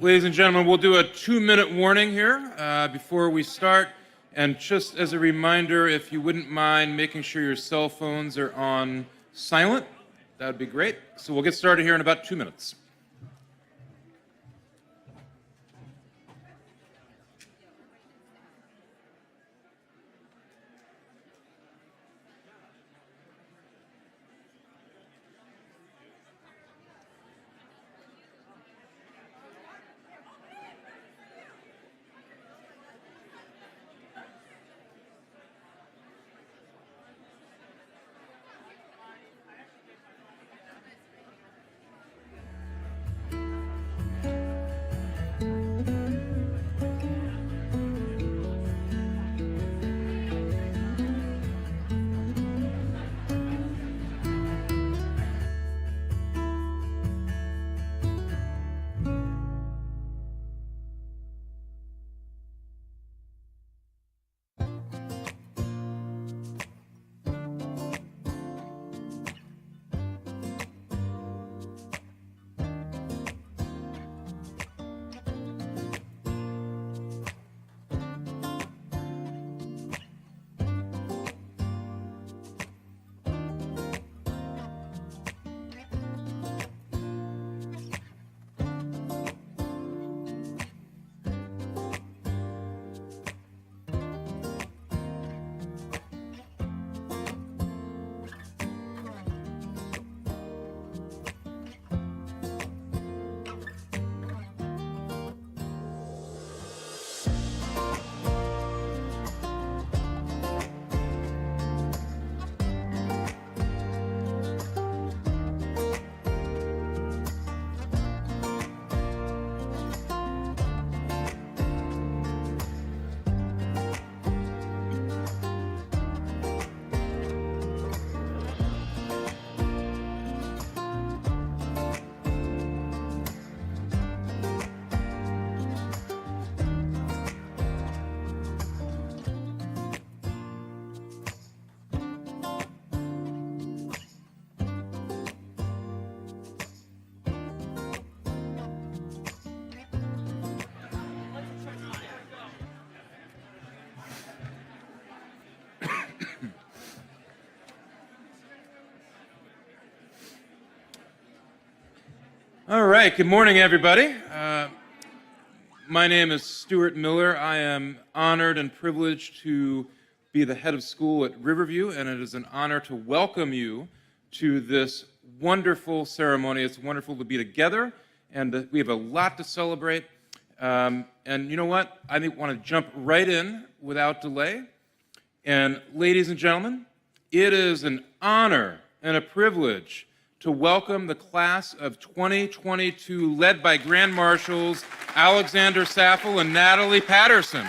Ladies and gentlemen, we'll do a 2-minute warning here before we start. And just as a reminder, if you wouldn't mind making sure your cell phones are on silent, that would be great. So we'll get started here in about 2 minutes. All right, good morning, everybody. My name is Stuart Miller. I am honored and privileged to be the head of school at Riverview, and it is an honor to welcome you to this wonderful ceremony. It's wonderful to be together, and we have a lot to celebrate. And you know what? I want to jump right in without delay. And ladies and gentlemen, it is an honor and a privilege to welcome the class of 2022, led by Grand Marshals Alexander Saffel and Natalie Patterson.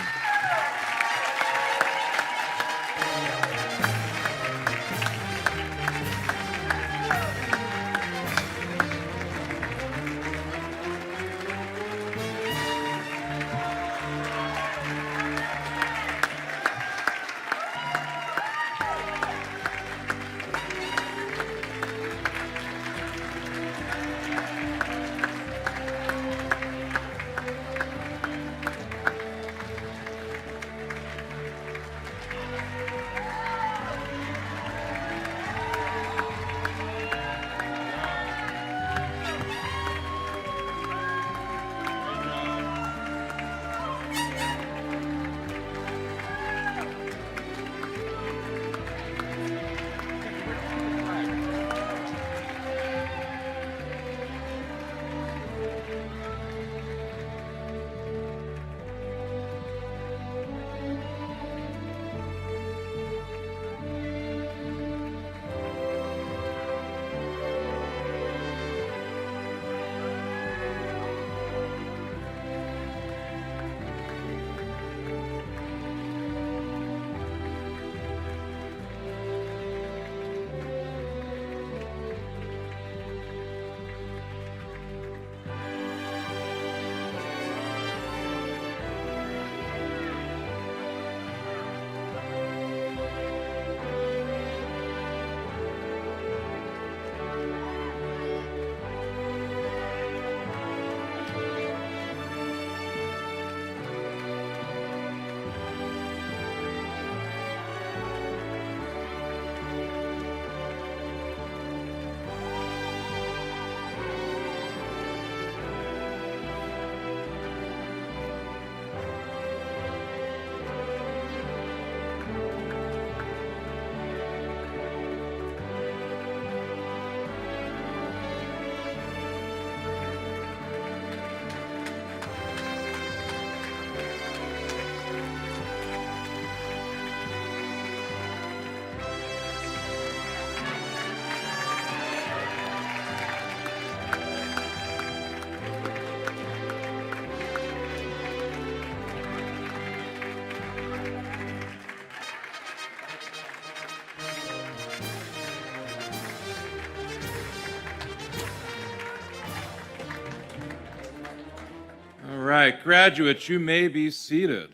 right, graduates, you may be seated.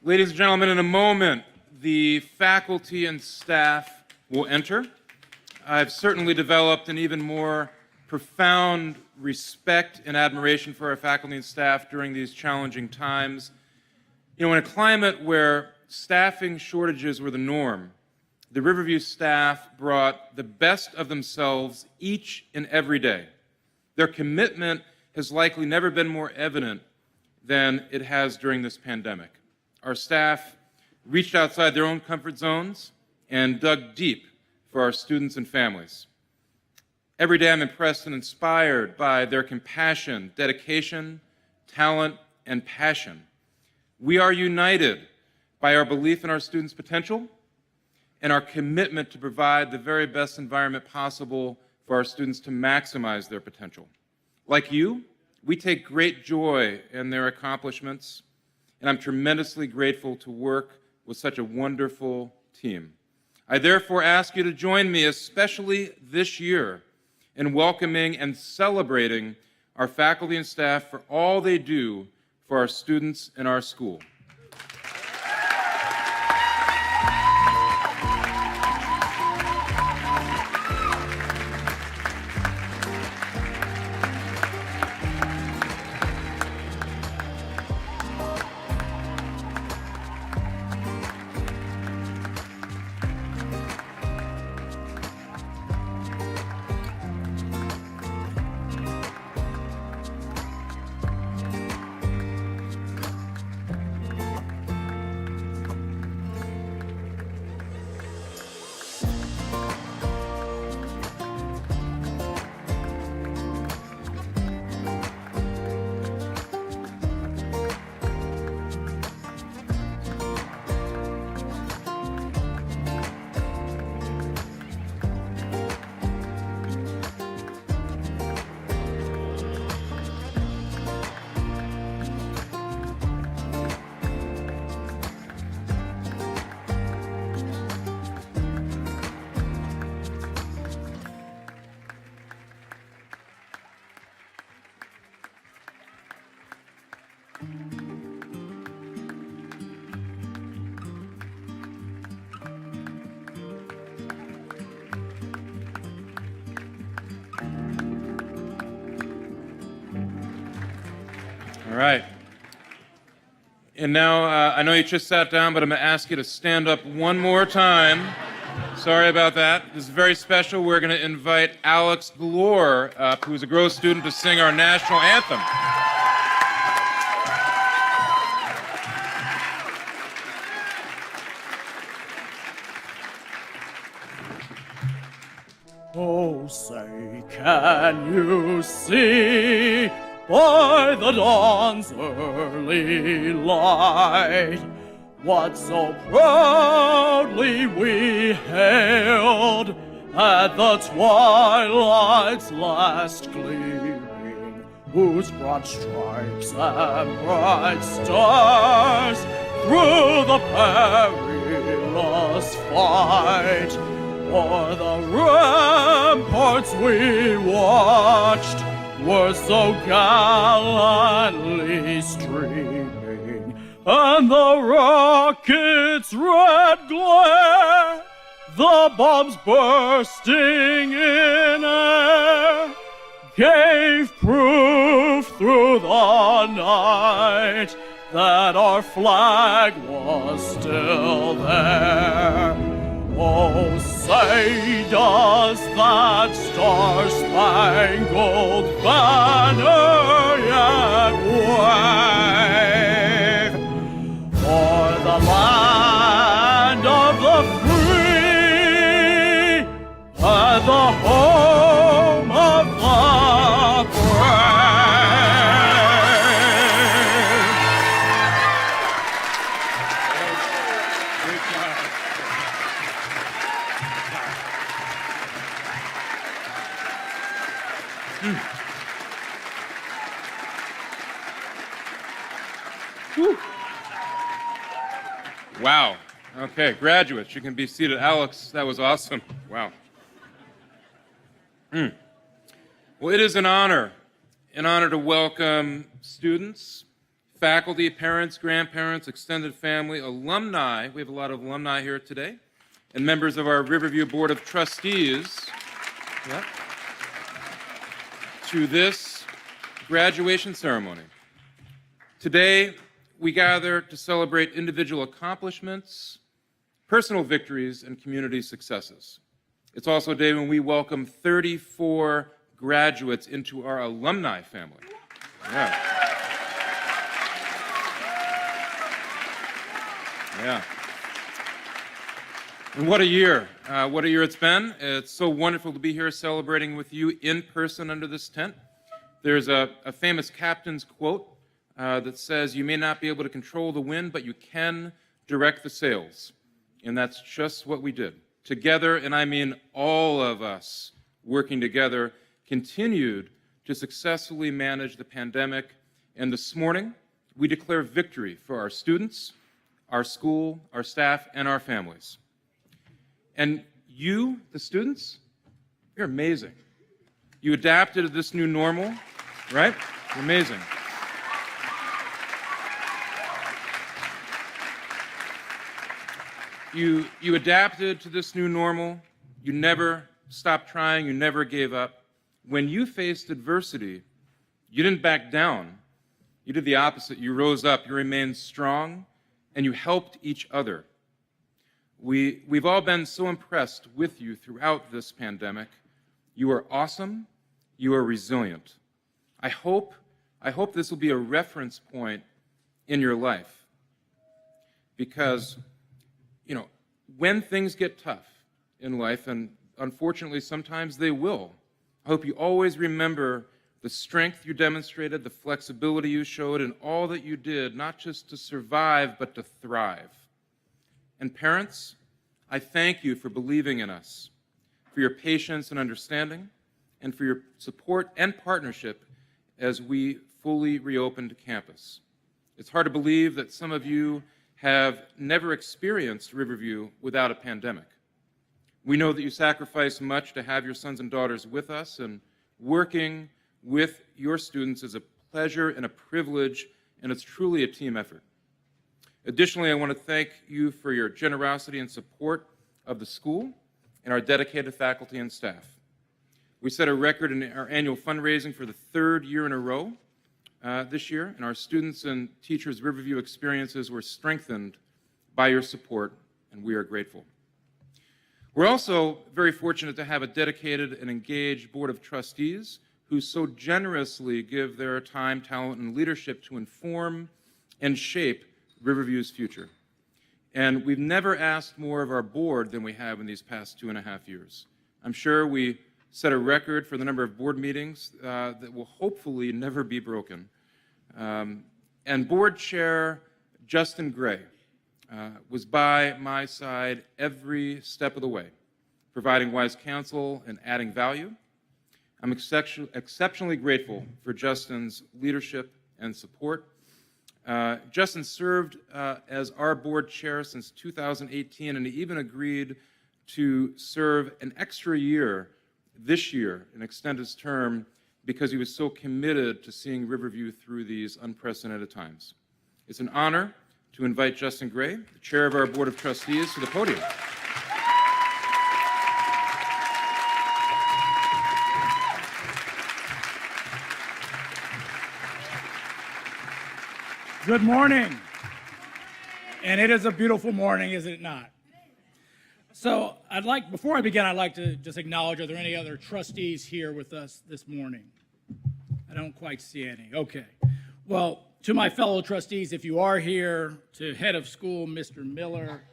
Ladies and gentlemen, in a moment, the faculty and staff will enter. I've certainly developed an even more profound respect and admiration for our faculty and staff during these challenging times. You know, in a climate where staffing shortages were the norm, the Riverview staff brought the best of themselves each and every day. Their commitment has likely never been more evident than it has during this pandemic. Our staff reached outside their own comfort zones and dug deep for our students and families. Every day I'm impressed and inspired by their compassion, dedication, talent, and passion. We are united by our belief in our students' potential and our commitment to provide the very best environment possible for our students to maximize their potential. Like you, we take great joy in their accomplishments, and I'm tremendously grateful to work with such a wonderful team. I therefore ask you to join me, especially this year, in welcoming and celebrating our faculty and staff for all they do for our students and our school. All right. And now, I know you just sat down, but I'm going to ask you to stand up one more time. Sorry about that. This is very special. We're going to invite Alex Galore, who's a Grow student, to sing our national anthem. Oh, say, can you see by the dawn's early light what so proudly we hailed at the twilight's last gleaming, whose broad stripes and bright stars through the perilous fight o'er the ramparts we watched were so gallantly streaming, and the rocket's red glare, the bombs bursting in air, gave proof through the night that our flag was still there. Oh, say, does that star-spangled banner yet wave for the land of the free and the home of the brave? Wow. Okay, graduates, you can be seated. Alex, that was awesome. Wow. Well, it is an honor an honor to welcome students, faculty, parents, grandparents, extended family, alumni. We have a lot of alumni here today, and members of our Riverview Board of Trustees. Yep. To this graduation ceremony. Today, we gather to celebrate individual accomplishments, personal victories, and community successes. It's also a day when we welcome 34 graduates into our alumni family. Yeah. Yeah. And what a year. What a year it's been. It's so wonderful to be here celebrating with you in person under this tent. There's a famous captain's quote that says, "You may not be able to control the wind, but you can direct the sails." And that's just what we did. Together, and I mean all of us working together, continued to successfully manage the pandemic. And this morning, we declare victory for our students, our school, our staff, and our families. And you, the students, you're amazing. You adapted to this new normal, right? You're amazing. You adapted to this new normal. You never stopped trying. You never gave up. When you faced adversity, you didn't back down. You did the opposite. You rose up. You remained strong, and you helped each other. We've all been so impressed with you throughout this pandemic. You are awesome. You are resilient. I hope this will be a reference point in your life, because when things get tough in life, and unfortunately sometimes they will, I hope you always remember the strength you demonstrated, the flexibility you showed, and all that you did, not just to survive, but to thrive. And parents, I thank you for believing in us, for your patience and understanding, and for your support and partnership as we fully reopened campus. It's hard to believe that some of you have never experienced Riverview without a pandemic. We know that you sacrifice much to have your sons and daughters with us, and working with your students is a pleasure and a privilege, and it's truly a team effort. Additionally, I want to thank you for your generosity and support of the school and our dedicated faculty and staff. We set a record in our annual fundraising for the third year in a row this year, and our students and teachers' Riverview experiences were strengthened by your support, and we are grateful. We're also very fortunate to have a dedicated and engaged Board of Trustees who so generously give their time, talent, and leadership to inform and shape Riverview's future. And we've never asked more of our board than we have in these past 2.5 years. I'm sure we set a record for the number of board meetings that will hopefully never be broken. And Board Chair Justin Gray was by my side every step of the way, providing wise counsel and adding value. I'm exceptionally grateful for Justin's leadership and support. Justin served as our board chair since 2018, and he even agreed to serve an extra year this year and extend his term because he was so committed to seeing Riverview through these unprecedented times. It's an honor to invite Justin Gray, the chair of our Board of Trustees, to the podium. Good morning. And it is a beautiful morning, is it not? So before I begin, I'd like to just acknowledge, are there any other trustees here with us this morning? I don't quite see any. Okay. Well, to my fellow trustees, if you are here, to head of school, Mr. Miller,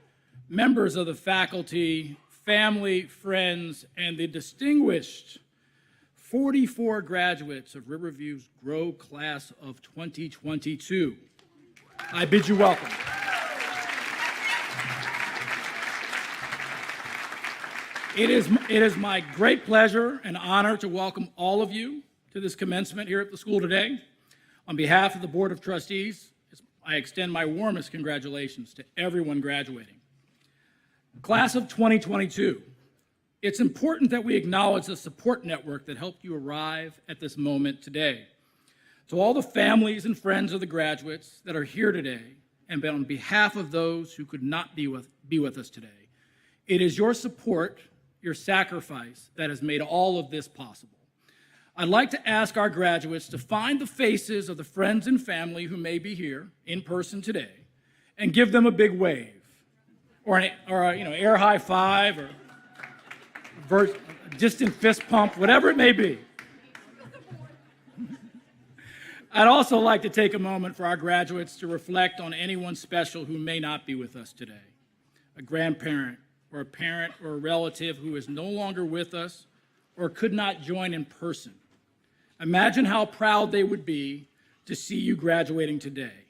members of the faculty, family, friends, and the distinguished 44 graduates of Riverview's Grow Class of 2022, I bid you welcome. It is my great pleasure and honor to welcome all of you to this commencement here at the school today. On behalf of the Board of Trustees, I extend my warmest congratulations to everyone graduating. Class of 2022, it's important that we acknowledge the support network that helped you arrive at this moment today. To all the families and friends of the graduates that are here today, and on behalf of those who could not be with us today, it is your support, your sacrifice that has made all of this possible. I'd like to ask our graduates to find the faces of the friends and family who may be here in person today and give them a big wave or an air high five or a distant fist pump, whatever it may be. I'd also like to take a moment for our graduates to reflect on anyone special who may not be with us today, a grandparent or a parent or a relative who is no longer with us or could not join in person. Imagine how proud they would be to see you graduating today.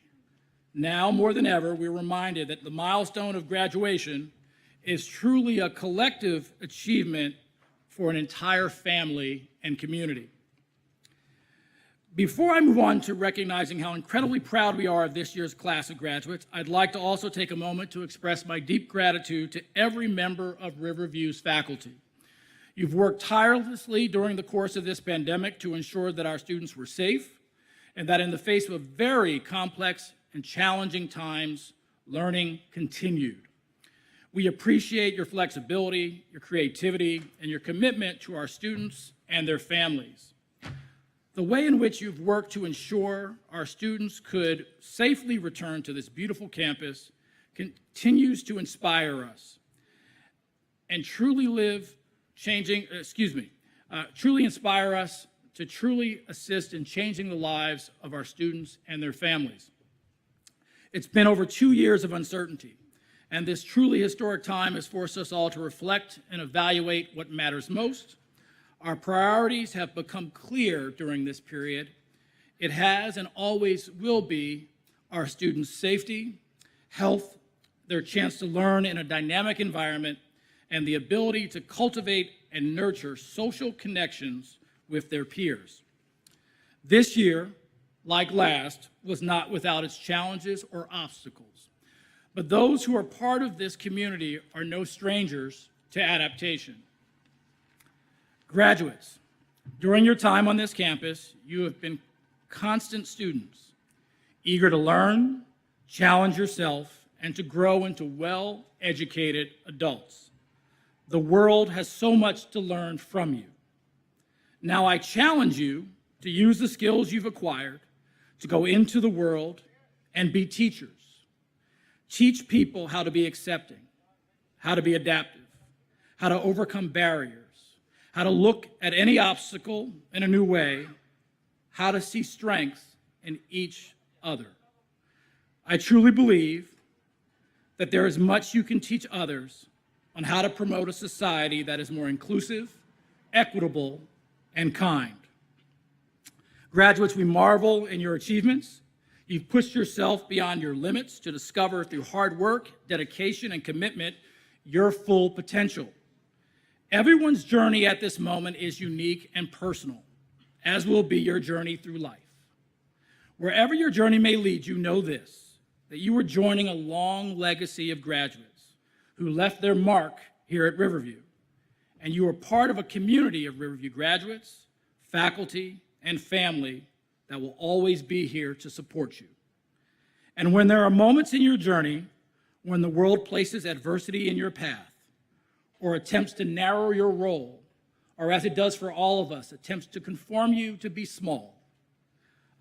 Now, more than ever, we're reminded that the milestone of graduation is truly a collective achievement for an entire family and community. Before I move on to recognizing how incredibly proud we are of this year's class of graduates, I'd like to also take a moment to express my deep gratitude to every member of Riverview's faculty. You've worked tirelessly during the course of this pandemic to ensure that our students were safe and that in the face of very complex and challenging times, learning continued. We appreciate your flexibility, your creativity, and your commitment to our students and their families. The way in which you've worked to ensure our students could safely return to this beautiful campus continues to inspire us and truly inspire us to truly assist in changing the lives of our students and their families. It's been over 2 years of uncertainty, and this truly historic time has forced us all to reflect and evaluate what matters most. Our priorities have become clear during this period. It has and always will be our students' safety, health, their chance to learn in a dynamic environment, and the ability to cultivate and nurture social connections with their peers. This year, like last, was not without its challenges or obstacles, but those who are part of this community are no strangers to adaptation. Graduates, during your time on this campus, you have been constant students, eager to learn, challenge yourself, and to grow into well-educated adults. The world has so much to learn from you. Now I challenge you to use the skills you've acquired to go into the world and be teachers. Teach people how to be accepting, how to be adaptive, how to overcome barriers, how to look at any obstacle in a new way, how to see strengths in each other. I truly believe that there is much you can teach others on how to promote a society that is more inclusive, equitable, and kind. Graduates, we marvel in your achievements. You've pushed yourself beyond your limits to discover through hard work, dedication, and commitment your full potential. Everyone's journey at this moment is unique and personal, as will be your journey through life. Wherever your journey may lead you, know this, that you are joining a long legacy of graduates who left their mark here at Riverview, and you are part of a community of Riverview graduates, faculty, and family that will always be here to support you. And when there are moments in your journey when the world places adversity in your path, or attempts to narrow your role, or as it does for all of us, attempts to conform you to be small,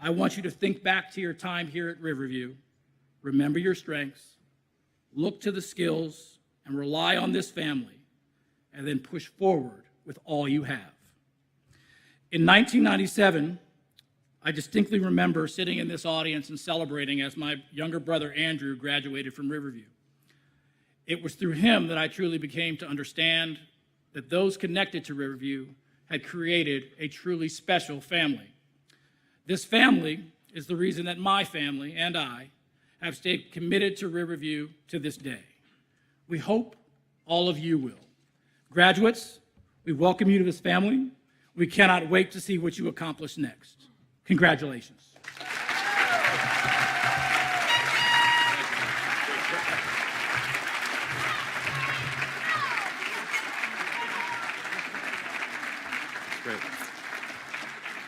I want you to think back to your time here at Riverview, remember your strengths, look to the skills, and rely on this family, and then push forward with all you have. In 1997, I distinctly remember sitting in this audience and celebrating as my younger brother Andrew graduated from Riverview. It was through him that I truly became to understand that those connected to Riverview had created a truly special family. This family is the reason that my family and I have stayed committed to Riverview to this day. We hope all of you will. Graduates, we welcome you to this family. We cannot wait to see what you accomplish next. Congratulations. Great.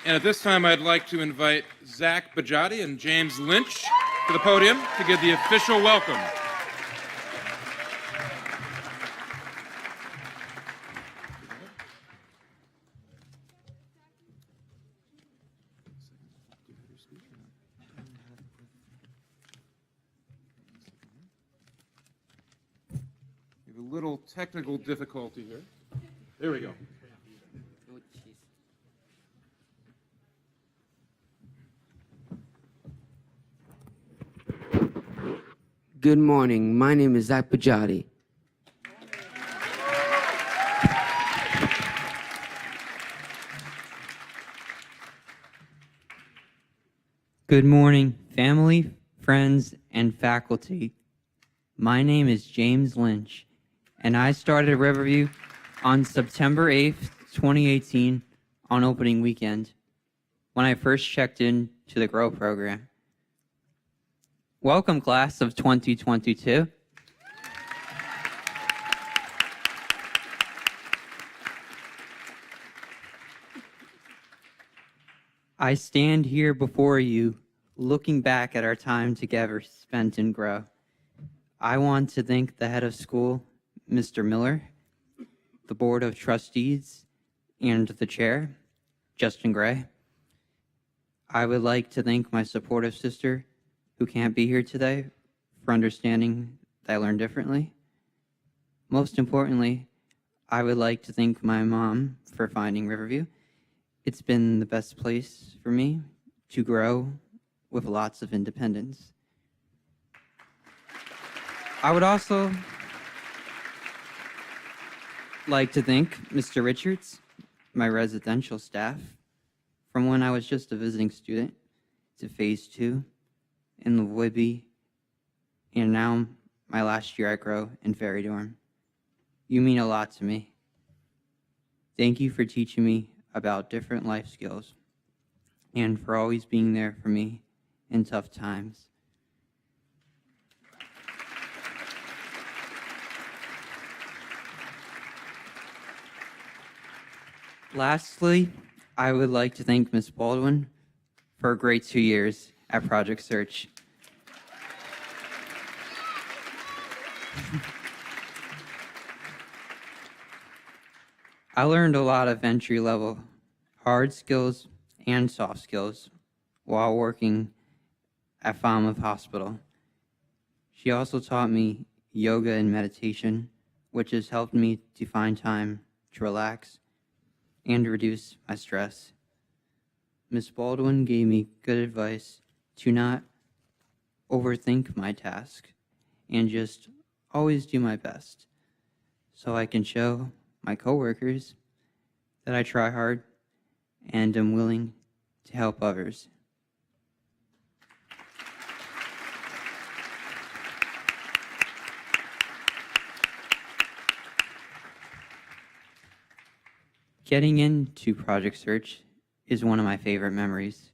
And at this time, I'd like to invite Zach Bajati and James Lynch to the podium to give the official welcome. We have a little technical difficulty here. There we go. Good morning. My name is Zach Bajati. Good morning, family, friends, and faculty. My name is James Lynch, and I started at Riverview on September 8th, 2018, on opening weekend, when I first checked in to the GROW program. Welcome, class of 2022. I stand here before you, looking back at our time together spent in GROW. I want to thank the head of school, Mr. Miller, the board of trustees, and the chair, Justin Gray. I would like to thank my supportive sister, who can't be here today, for understanding that I learn differently. Most importantly, I would like to thank my mom for finding Riverview. It's been the best place for me to grow with lots of independence. I would also like to thank Mr. Richards, my residential staff, from when I was just a visiting student to phase 2 in the Whibby, and now my last year at GROW in Ferry Dorm. You mean a lot to me. Thank you for teaching me about different life skills and for always being there for me in tough times. Lastly, I would like to thank Ms. Baldwin for a great 2 years at Project Search. I learned a lot of entry-level hard skills and soft skills while working at Falmouth Hospital. She also taught me yoga and meditation, which has helped me to find time to relax and reduce my stress. Ms. Baldwin gave me good advice to not overthink my task and just always do my best so I can show my coworkers that I try hard and am willing to help others. Getting into Project Search is one of my favorite memories.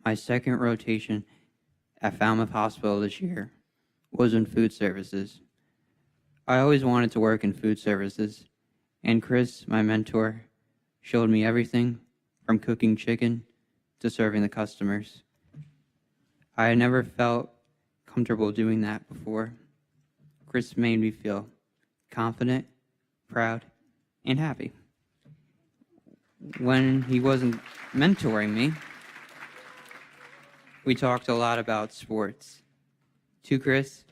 My second rotation at Falmouth Hospital this year was in food services. I always wanted to work in food services, and Chris, my mentor, showed me everything from cooking chicken to serving the customers. I had never felt comfortable doing that before. Chris made me feel confident, proud, and happy. When he wasn't mentoring me, we talked a lot about sports. To Chris,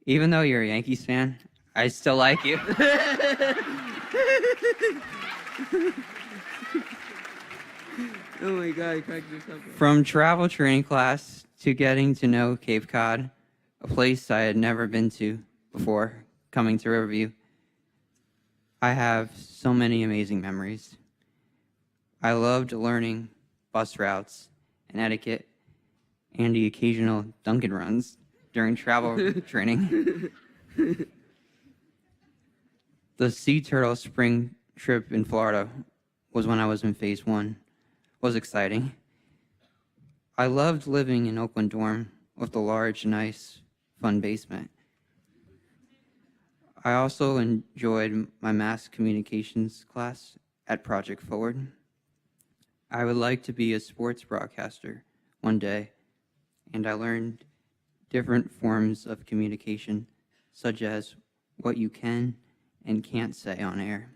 even though you're a Yankees fan, I still like you. Oh my God, you cracked yourself up. From travel training class to getting to know Cape Cod, a place I had never been to before coming to Riverview, I have so many amazing memories. I loved learning bus routes and etiquette and the occasional Dunkin' runs during travel training. The sea turtle spring trip in Florida was when I was in phase 1. Was exciting. I loved living in Oakland dorm with a large, nice, fun basement. I also enjoyed my mass communications class at Project Forward. I would like to be a sports broadcaster one day, and I learned different forms of communication, such as what you can and can't say on air.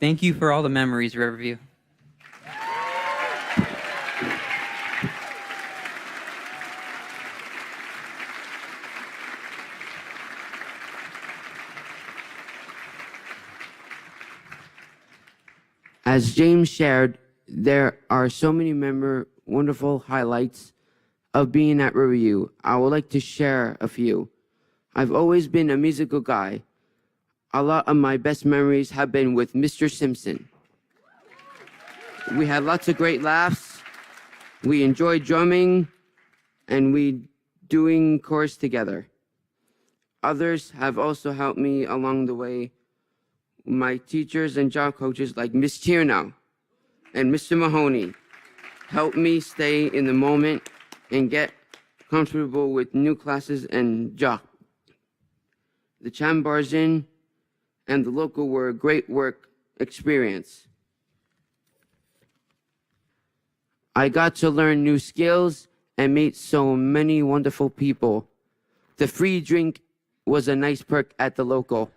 Thank you for all the memories, Riverview. As James shared, there are so many wonderful highlights of being at Riverview. I would like to share a few. I've always been a musical guy. A lot of my best memories have been with Mr. Simpson. We had lots of great laughs. We enjoyed drumming, and we doing chorus together. Others have also helped me along the way. My teachers and job coaches like Miss Tiernow and Mr. Mahoney helped me stay in the moment and get comfortable with new classes and job. The Chambarzin and the local were a great work experience. I got to learn new skills and meet so many wonderful people. The free drink was a nice perk at the local.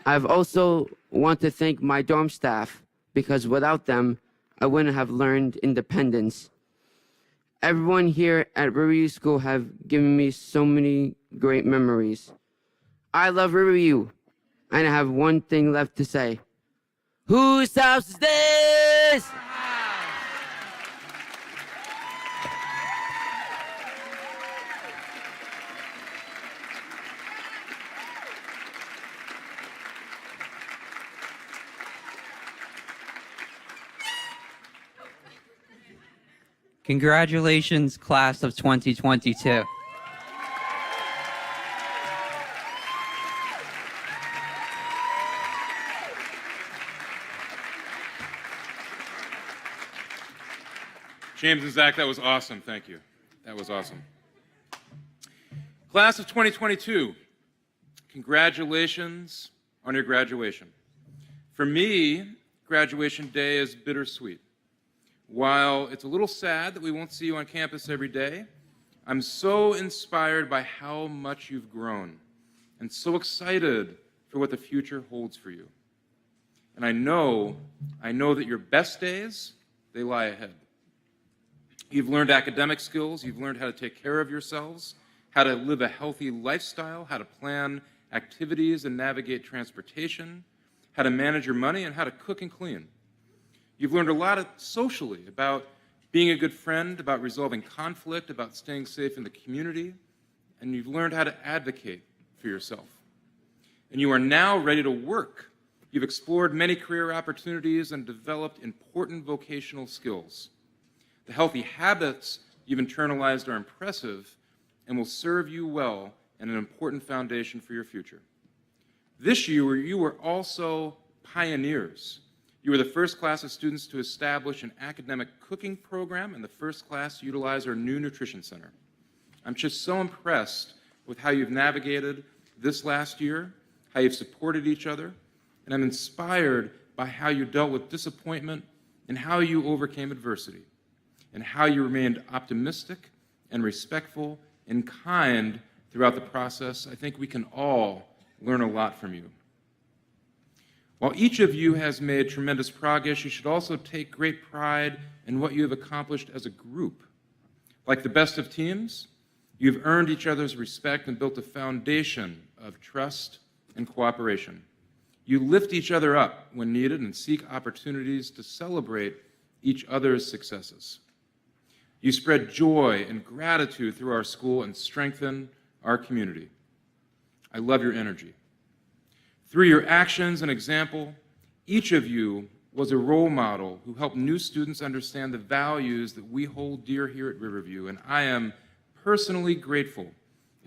I've also want to thank my dorm staff because without them, I wouldn't have learned independence. Everyone here at Riverview School have given me so many great memories. I love Riverview, and I have one thing left to say. Whose house is this? Congratulations, class of 2022. James and Zach, that was awesome. Thank you. That was awesome. Class of 2022, congratulations on your graduation. For me, graduation day is bittersweet. While it's a little sad that we won't see you on campus every day, I'm so inspired by how much you've grown and so excited for what the future holds for you. And I know that your best days, they lie ahead. You've learned academic skills, you've learned how to take care of yourselves, how to live a healthy lifestyle, how to plan activities and navigate transportation, how to manage your money, and how to cook and clean. You've learned a lot socially about being a good friend, about resolving conflict, about staying safe in the community, and you've learned how to advocate for yourself. And you are now ready to work. You've explored many career opportunities and developed important vocational skills. The healthy habits you've internalized are impressive and will serve you well and an important foundation for your future. This year, you were also pioneers. You were the first class of students to establish an academic cooking program and the first class to utilize our new nutrition center. I'm just so impressed with how you've navigated this last year, how you've supported each other, and I'm inspired by how you dealt with disappointment and how you overcame adversity, and how you remained optimistic and respectful and kind throughout the process. I think we can all learn a lot from you. While each of you has made tremendous progress, you should also take great pride in what you have accomplished as a group. Like the best of teams, you've earned each other's respect and built a foundation of trust and cooperation. You lift each other up when needed and seek opportunities to celebrate each other's successes. You spread joy and gratitude through our school and strengthen our community. I love your energy. Through your actions and example, each of you was a role model who helped new students understand the values that we hold dear here at Riverview, and I am personally grateful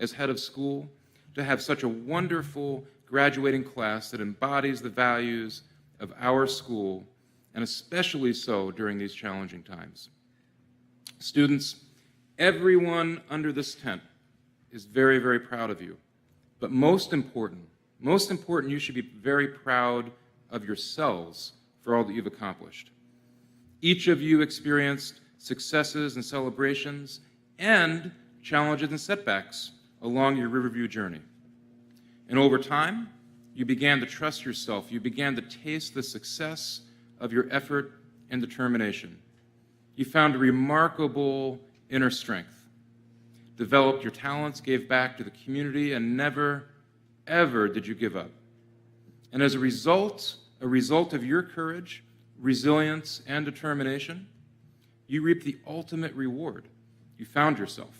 as head of school to have such a wonderful graduating class that embodies the values of our school, and especially so during these challenging times. Students, everyone under this tent is very, very proud of you, but most important, you should be very proud of yourselves for all that you've accomplished. Each of you experienced successes and celebrations and challenges and setbacks along your Riverview journey. And over time, you began to trust yourself. You began to taste the success of your effort and determination. You found a remarkable inner strength, developed your talents, gave back to the community, and never, ever did you give up. And as a result of your courage, resilience, and determination, you reaped the ultimate reward. You found yourself,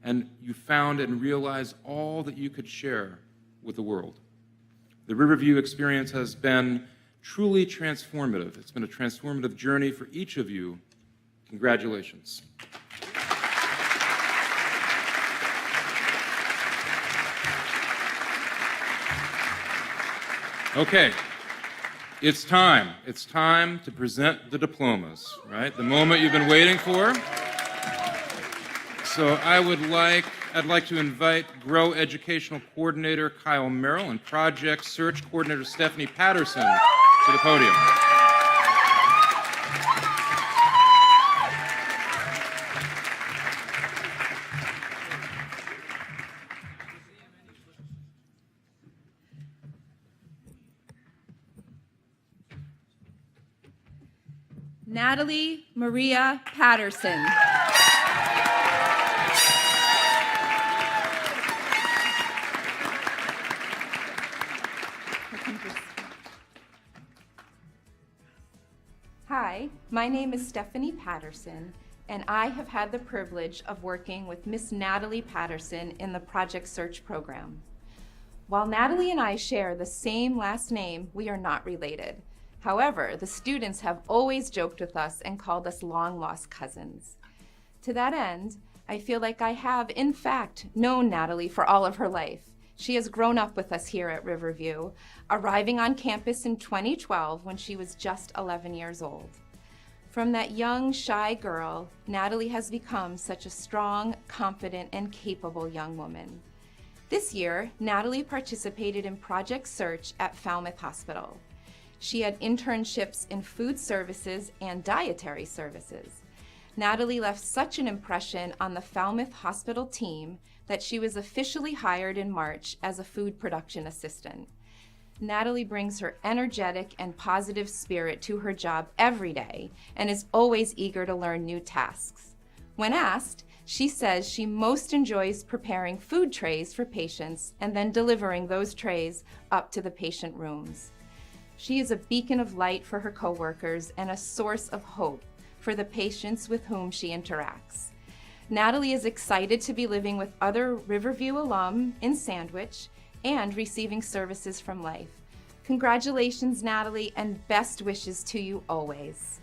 and you found and realized all that you could share with the world. The Riverview experience has been truly transformative. It's been a transformative journey for each of you. Congratulations. Okay, it's time. It's time to present the diplomas, right? The moment you've been waiting for. So I'd like to invite Grow Educational Coordinator Kyle Merrill and Project Search Coordinator Stephanie Patterson to the podium. Natalie Maria Patterson. Hi, my name is Stephanie Patterson, and I have had the privilege of working with Miss Natalie Patterson in the Project Search program. While Natalie and I share the same last name, we are not related. However, the students have always joked with us and called us long-lost cousins. To that end, I feel like I have, in fact, known Natalie for all of her life. She has grown up with us here at Riverview, arriving on campus in 2012 when she was just 11 years old. From that young, shy girl, Natalie has become such a strong, confident, and capable young woman. This year, Natalie participated in Project Search at Falmouth Hospital. She had internships in food services and dietary services. Natalie left such an impression on the Falmouth Hospital team that she was officially hired in March as a food production assistant. Natalie brings her energetic and positive spirit to her job every day and is always eager to learn new tasks. When asked, she says she most enjoys preparing food trays for patients and then delivering those trays up to the patient rooms. She is a beacon of light for her coworkers and a source of hope for the patients with whom she interacts. Natalie is excited to be living with other Riverview alum in Sandwich and receiving services from life. Congratulations, Natalie, and best wishes to you always.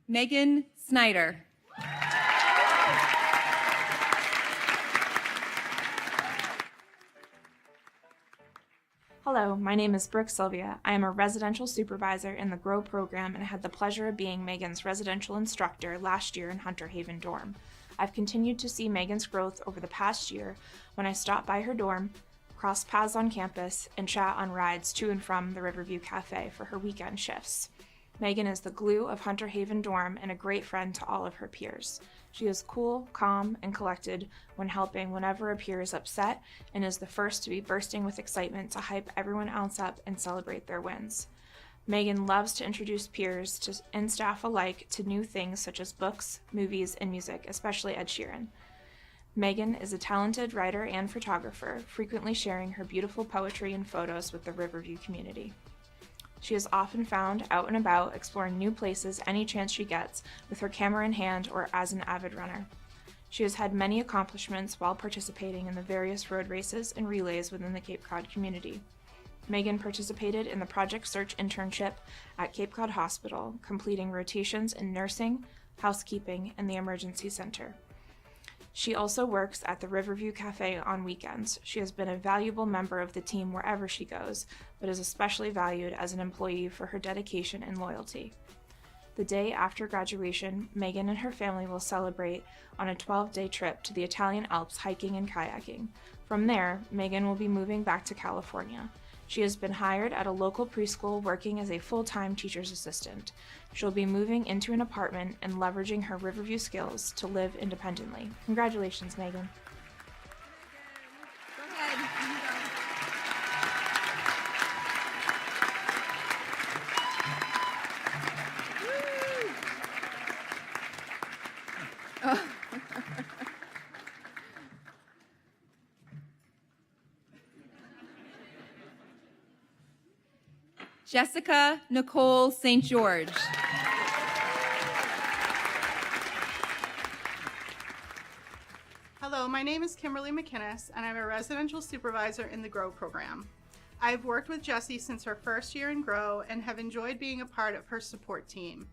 Megan Snyder. Hello, my name is Brooke Sylvia. I am a residential supervisor in the GROW program and had the pleasure of being Megan's residential instructor last year in Hunter Haven dorm. I've continued to see Megan's growth over the past year when I stop by her dorm, cross paths on campus, and chat on rides to and from the Riverview Cafe for her weekend shifts. Megan is the glue of Hunter Haven dorm and a great friend to all of her peers. She is cool, calm, and collected when helping whenever a peer is upset and is the first to be bursting with excitement to hype everyone else up and celebrate their wins. Megan loves to introduce peers and staff alike to new things such as books, movies, and music, especially Ed Sheeran. Megan is a talented writer and photographer, frequently sharing her beautiful poetry and photos with the Riverview community. She is often found out and about exploring new places any chance she gets with her camera in hand or as an avid runner. She has had many accomplishments while participating in the various road races and relays within the Cape Cod community. Megan participated in the Project Search internship at Cape Cod Hospital, completing rotations in nursing, housekeeping, and the emergency center. She also works at the Riverview Cafe on weekends. She has been a valuable member of the team wherever she goes, but is especially valued as an employee for her dedication and loyalty. The day after graduation, Megan and her family will celebrate on a 12-day trip to the Italian Alps hiking and kayaking. From there, Megan will be moving back to California. She has been hired at a local preschool working as a full-time teacher's assistant. She'll be moving into an apartment and leveraging her Riverview skills to live independently. Congratulations, Megan. Go ahead. Jessica Nicole St. George. Hello, my name is Kimberly McInnes, and I'm a residential supervisor in the GROW program. I've worked with Jessie since her first year in GROW and have enjoyed being a part of her support team.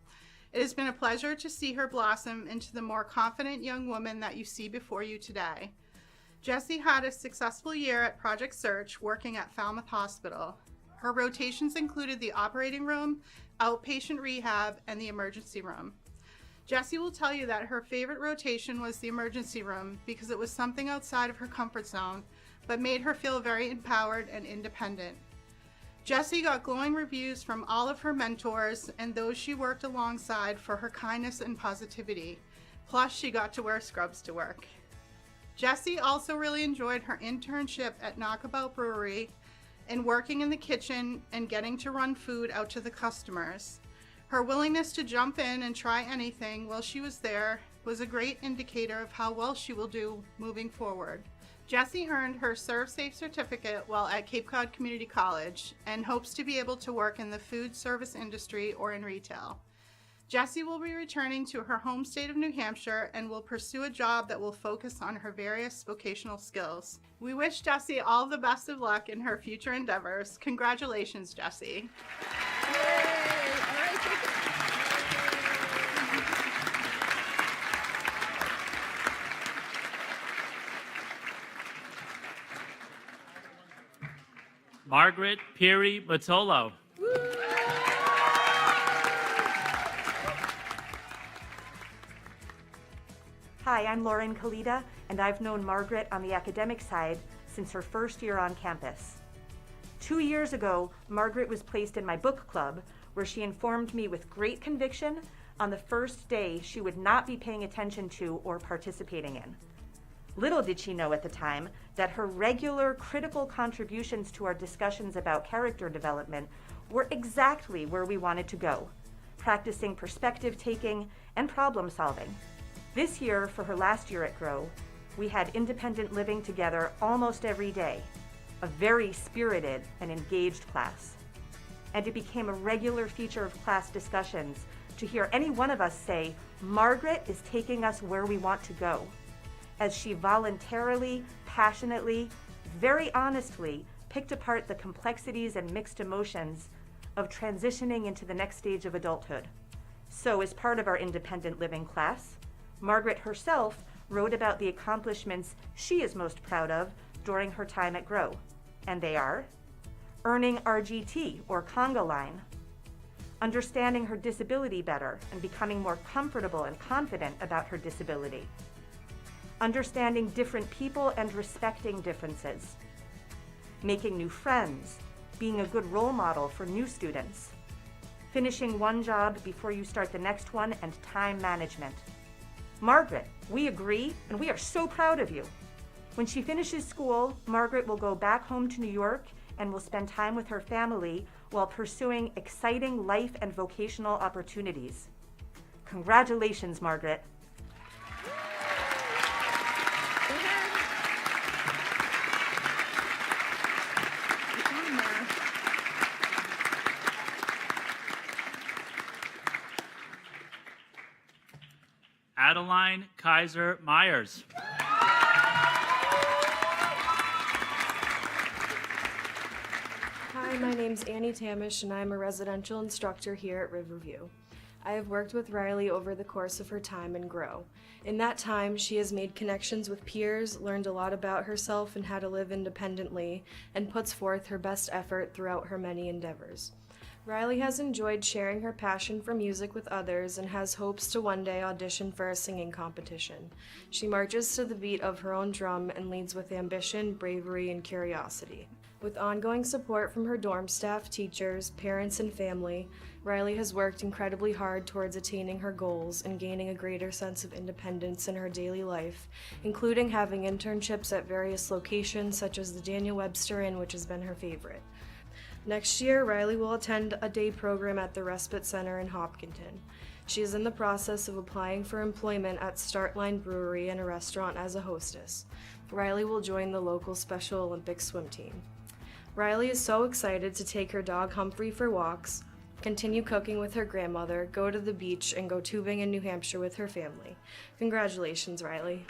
It has been a pleasure to see her blossom into the more confident young woman that you see before you today. Jessie had a successful year at Project Search working at Falmouth Hospital. Her rotations included the operating room, outpatient rehab, and the emergency room. Jessie will tell you that her favorite rotation was the emergency room because it was something outside of her comfort zone, but made her feel very empowered and independent. Jessie got glowing reviews from all of her mentors and those she worked alongside for her kindness and positivity. Plus, she got to wear scrubs to work. Jessie also really enjoyed her internship at Knockabout Brewery and working in the kitchen and getting to run food out to the customers. Her willingness to jump in and try anything while she was there was a great indicator of how well she will do moving forward. Jessie earned her Serve Safe certificate while at Cape Cod Community College and hopes to be able to work in the food service industry or in retail. Jessie will be returning to her home state of New Hampshire and will pursue a job that will focus on her various vocational skills. We wish Jessie all the best of luck in her future endeavors. Congratulations, Jessie. Margaret Peary Matolo. Hi, I'm Lauren Kalita, and I've known Margaret on the academic side since her first year on campus. 2 years ago, Margaret was placed in my book club, where she informed me with great conviction on the first day she would not be paying attention to or participating in. Little did she know at the time that her regular critical contributions to our discussions about character development were exactly where we wanted to go, practicing perspective taking and problem solving. This year, for her last year at GROW, we had independent living together almost every day, a very spirited and engaged class. And it became a regular feature of class discussions to hear any one of us say, "Margaret is taking us where we want to go," as she voluntarily, passionately, very honestly picked apart the complexities and mixed emotions of transitioning into the next stage of adulthood. So as part of our independent living class, Margaret herself wrote about the accomplishments she is most proud of during her time at GROW, and they are earning RGT or conga line, understanding her disability better and becoming more comfortable and confident about her disability, understanding different people and respecting differences, making new friends, being a good role model for new students, finishing one job before you start the next one, and time management. Margaret, we agree, and we are so proud of you. When she finishes school, Margaret will go back home to New York and will spend time with her family while pursuing exciting life and vocational opportunities. Congratulations, Margaret. Adeline Kaiser Myers. Hi, my name's Annie Tamish, and I'm a residential instructor here at Riverview. I have worked with Riley over the course of her time in Grow. In that time, she has made connections with peers, learned a lot about herself and how to live independently, and puts forth her best effort throughout her many endeavors. Riley has enjoyed sharing her passion for music with others and has hopes to one day audition for a singing competition. She marches to the beat of her own drum and leads with ambition, bravery, and curiosity. With ongoing support from her dorm staff, teachers, parents, and family, Riley has worked incredibly hard towards attaining her goals and gaining a greater sense of independence in her daily life, including having internships at various locations such as the Daniel Webster Inn, which has been her favorite. Next year, Riley will attend a day program at the Respite Center in Hopkinton. She is in the process of applying for employment at Startline Brewery and a restaurant as a hostess. Riley will join the local Special Olympics swim team. Riley is so excited to take her dog Humphrey for walks, continue cooking with her grandmother, go to the beach, and go tubing in New Hampshire with her family. Congratulations, Riley.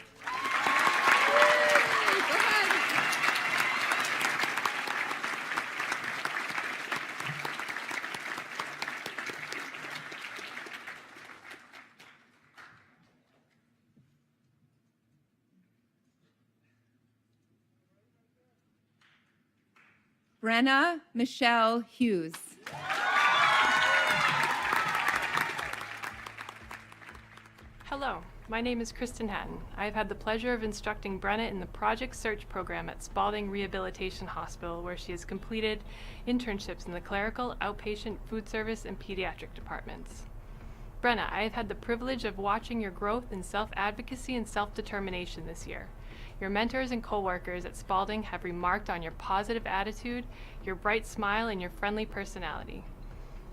Brenna Michelle Hughes. Hello, my name is Kristen Hatton. I have had the pleasure of instructing Brenna in the Project Search program at Spalding Rehabilitation Hospital, where she has completed internships in the clerical, outpatient, food service, and pediatric departments. Brenna, I have had the privilege of watching your growth in self-advocacy and self-determination this year. Your mentors and coworkers at Spalding have remarked on your positive attitude, your bright smile, and your friendly personality.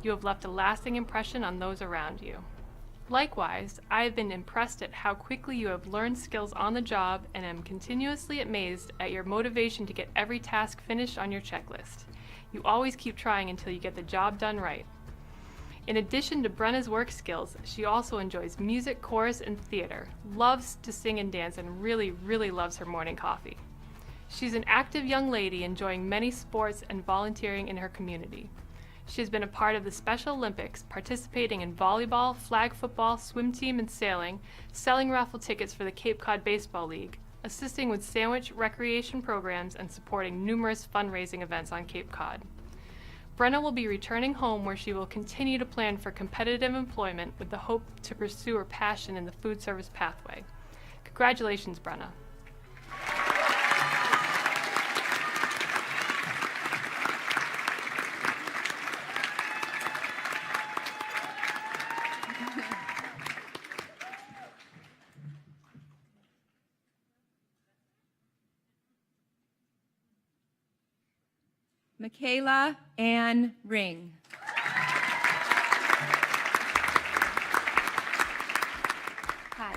You have left a lasting impression on those around you. Likewise, I have been impressed at how quickly you have learned skills on the job and am continuously amazed at your motivation to get every task finished on your checklist. You always keep trying until you get the job done right. In addition to Brenna's work skills, she also enjoys music, chorus, and theater, loves to sing and dance, and really, really loves her morning coffee. She's an active young lady enjoying many sports and volunteering in her community. She has been a part of the Special Olympics, participating in volleyball, flag football, swim team, and sailing, selling raffle tickets for the Cape Cod Baseball League, assisting with sandwich recreation programs, and supporting numerous fundraising events on Cape Cod. Brenna will be returning home, where she will continue to plan for competitive employment with the hope to pursue her passion in the food service pathway. Congratulations, Brenna. Michaela Ann Ring. Hi,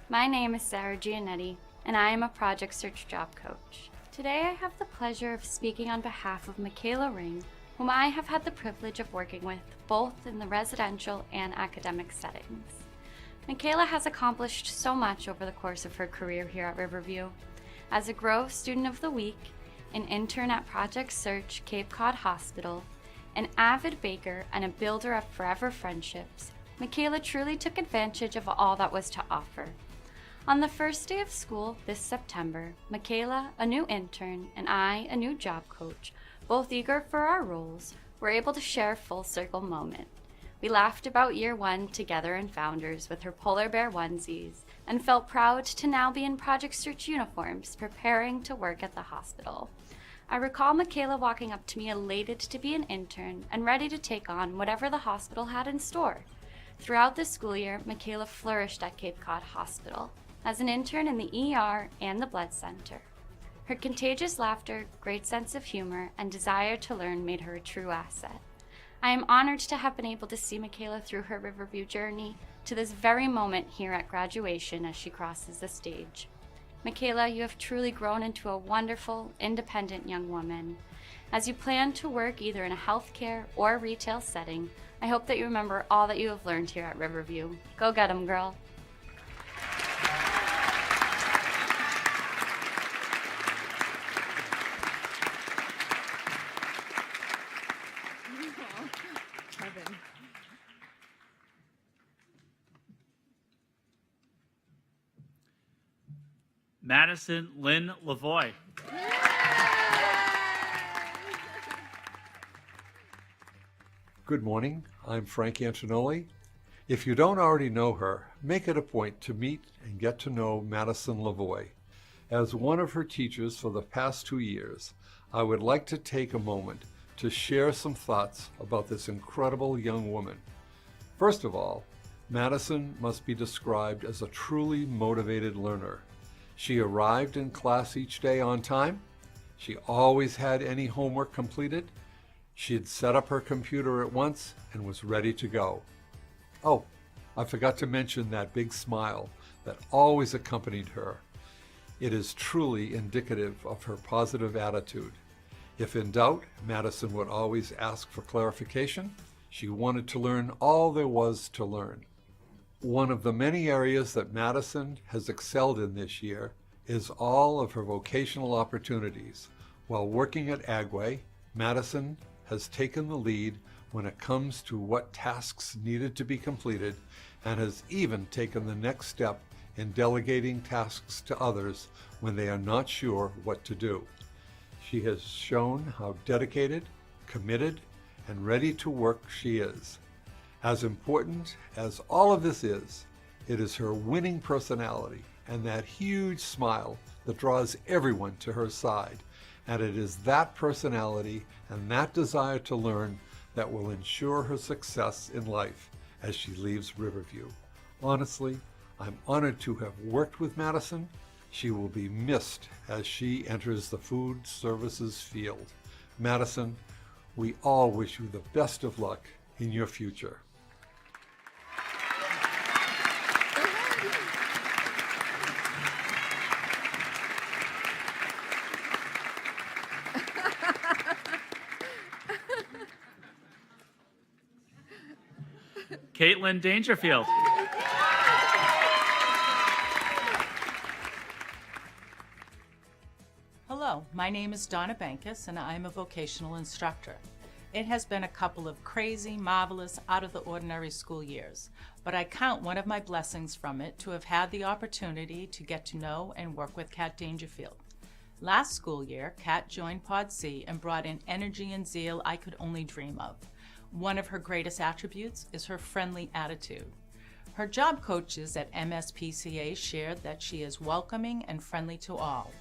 my name is Sarah Giannetti, and I am a Project Search job coach. Today I have the pleasure of speaking on behalf of Michaela Ring, whom I have had the privilege of working with both in the residential and academic settings. Michaela has accomplished so much over the course of her career here at Riverview. As a Grow Student of the Week, an intern at Project Search Cape Cod Hospital, an avid baker, and a builder of forever friendships, Michaela truly took advantage of all that was to offer. On the first day of school this September, Michaela, a new intern, and I, a new job coach, both eager for our roles, were able to share a full circle moment. We laughed about year one together in Founders with her polar bear onesies, and felt proud to now be in Project Search uniforms, preparing to work at the hospital. I recall Michaela walking up to me elated to be an intern and ready to take on whatever the hospital had in store. Throughout the school year, Michaela flourished at Cape Cod Hospital as an intern in the ER and the Blood Center. Her contagious laughter, great sense of humor, and desire to learn made her a true asset. I am honored to have been able to see Michaela through her Riverview journey to this very moment here at graduation as she crosses the stage. Michaela, you have truly grown into a wonderful, independent young woman. As you plan to work either in a healthcare or retail setting, I hope that you remember all that you have learned here at Riverview. Go get 'em, girl. Madison Lynn Lavoie. Good morning, I'm Frank Antonelli. If you don't already know her, make it a point to meet and get to know Madison Lavoie. As one of her teachers for the past 2 years, I would like to take a moment to share some thoughts about this incredible young woman. First of all, Madison must be described as a truly motivated learner. She arrived in class each day on time. She always had any homework completed. She had set up her computer at once and was ready to go. Oh, I forgot to mention that big smile that always accompanied her. It is truly indicative of her positive attitude. If in doubt, Madison would always ask for clarification. She wanted to learn all there was to learn. One of the many areas that Madison has excelled in this year is all of her vocational opportunities. While working at Agway, Madison has taken the lead when it comes to what tasks needed to be completed and has even taken the next step in delegating tasks to others when they are not sure what to do. She has shown how dedicated, committed, and ready to work she is. As important as all of this is, it is her winning personality and that huge smile that draws everyone to her side. And it is that personality and that desire to learn that will ensure her success in life as she leaves Riverview. Honestly, I'm honored to have worked with Madison. She will be missed as she enters the food services field. Madison, we all wish you the best of luck in your future. Caitlin Dangerfield. Hello, my name is Donna Bankus and I'm a vocational instructor. It has been a couple of crazy, marvelous, out-of-the-ordinary school years, but I count one of my blessings from it to have had the opportunity to get to know and work with Kat Dangerfield. Last school year, Kat joined Pod C and brought in energy and zeal I could only dream of. One of her greatest attributes is her friendly attitude. Her job coaches at MSPCA shared that she is welcoming and friendly to all,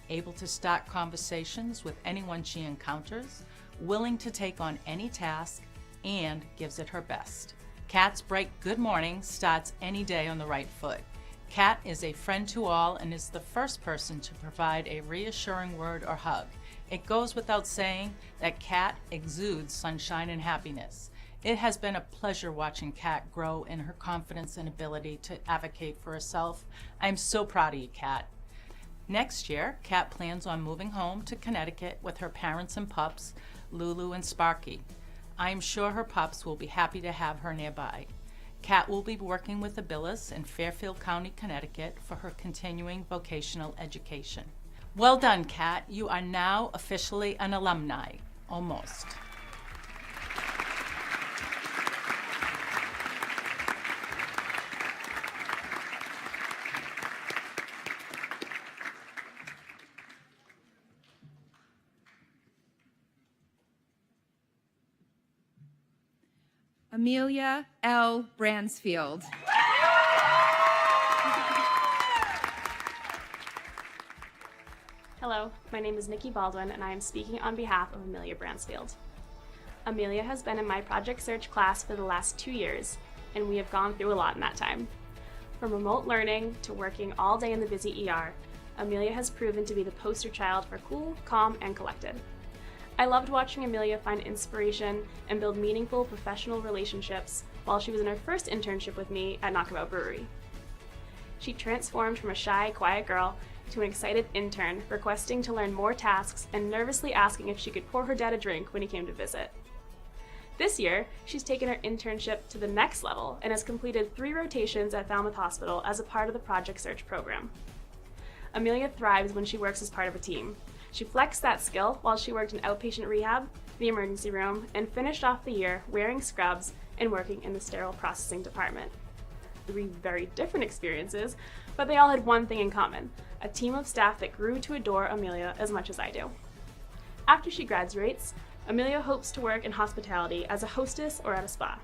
able to start conversations with anyone she encounters, willing to take on any task, and gives it her best. Kat's bright good morning starts any day on the right foot. Kat is a friend to all and is the first person to provide a reassuring word or hug. It goes without saying that Kat exudes sunshine and happiness. It has been a pleasure watching Kat grow in her confidence and ability to advocate for herself. I'm so proud of you, Kat. Next year, Kat plans on moving home to Connecticut with her parents and pups, Lulu and Sparky. I am sure her pups will be happy to have her nearby. Kat will be working with the Billis in Fairfield County, Connecticut for her continuing vocational education. Well done, Kat. You are now officially an alumni. Almost. Amelia L. Bransfield. Hello, my name is Nikki Baldwin and I am speaking on behalf of Amelia Bransfield. Amelia has been in my Project Search class for the last 2 years, and we have gone through a lot in that time. From remote learning to working all day in the busy ER, Amelia has proven to be the poster child for cool, calm, and collected. I loved watching Amelia find inspiration and build meaningful professional relationships while she was in her first internship with me at Knockabout Brewery. She transformed from a shy, quiet girl to an excited intern, requesting to learn more tasks and nervously asking if she could pour her dad a drink when he came to visit. This year, she's taken her internship to the next level and has completed 3 rotations at Falmouth Hospital as a part of the Project Search program. Amelia thrives when she works as part of a team. She flexed that skill while she worked in outpatient rehab, the emergency room, and finished off the year wearing scrubs and working in the sterile processing department. 3 very different experiences, but they all had one thing in common: a team of staff that grew to adore Amelia as much as I do. After she graduates, Amelia hopes to work in hospitality as a hostess or at a spa.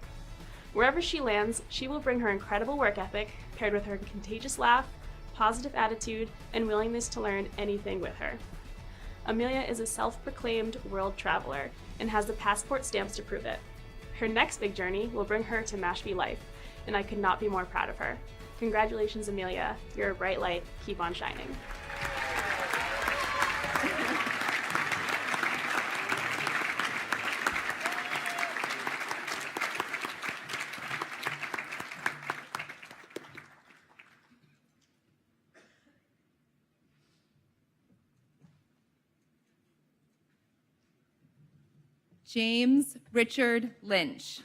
Wherever she lands, she will bring her incredible work ethic, paired with her contagious laugh, positive attitude, and willingness to learn anything with her. Amelia is a self-proclaimed world traveler and has the passport stamps to prove it. Her next big journey will bring her to Mashpee life, and I could not be more proud of her. Congratulations, Amelia. You're a bright light. Keep on shining. James Richard Lynch.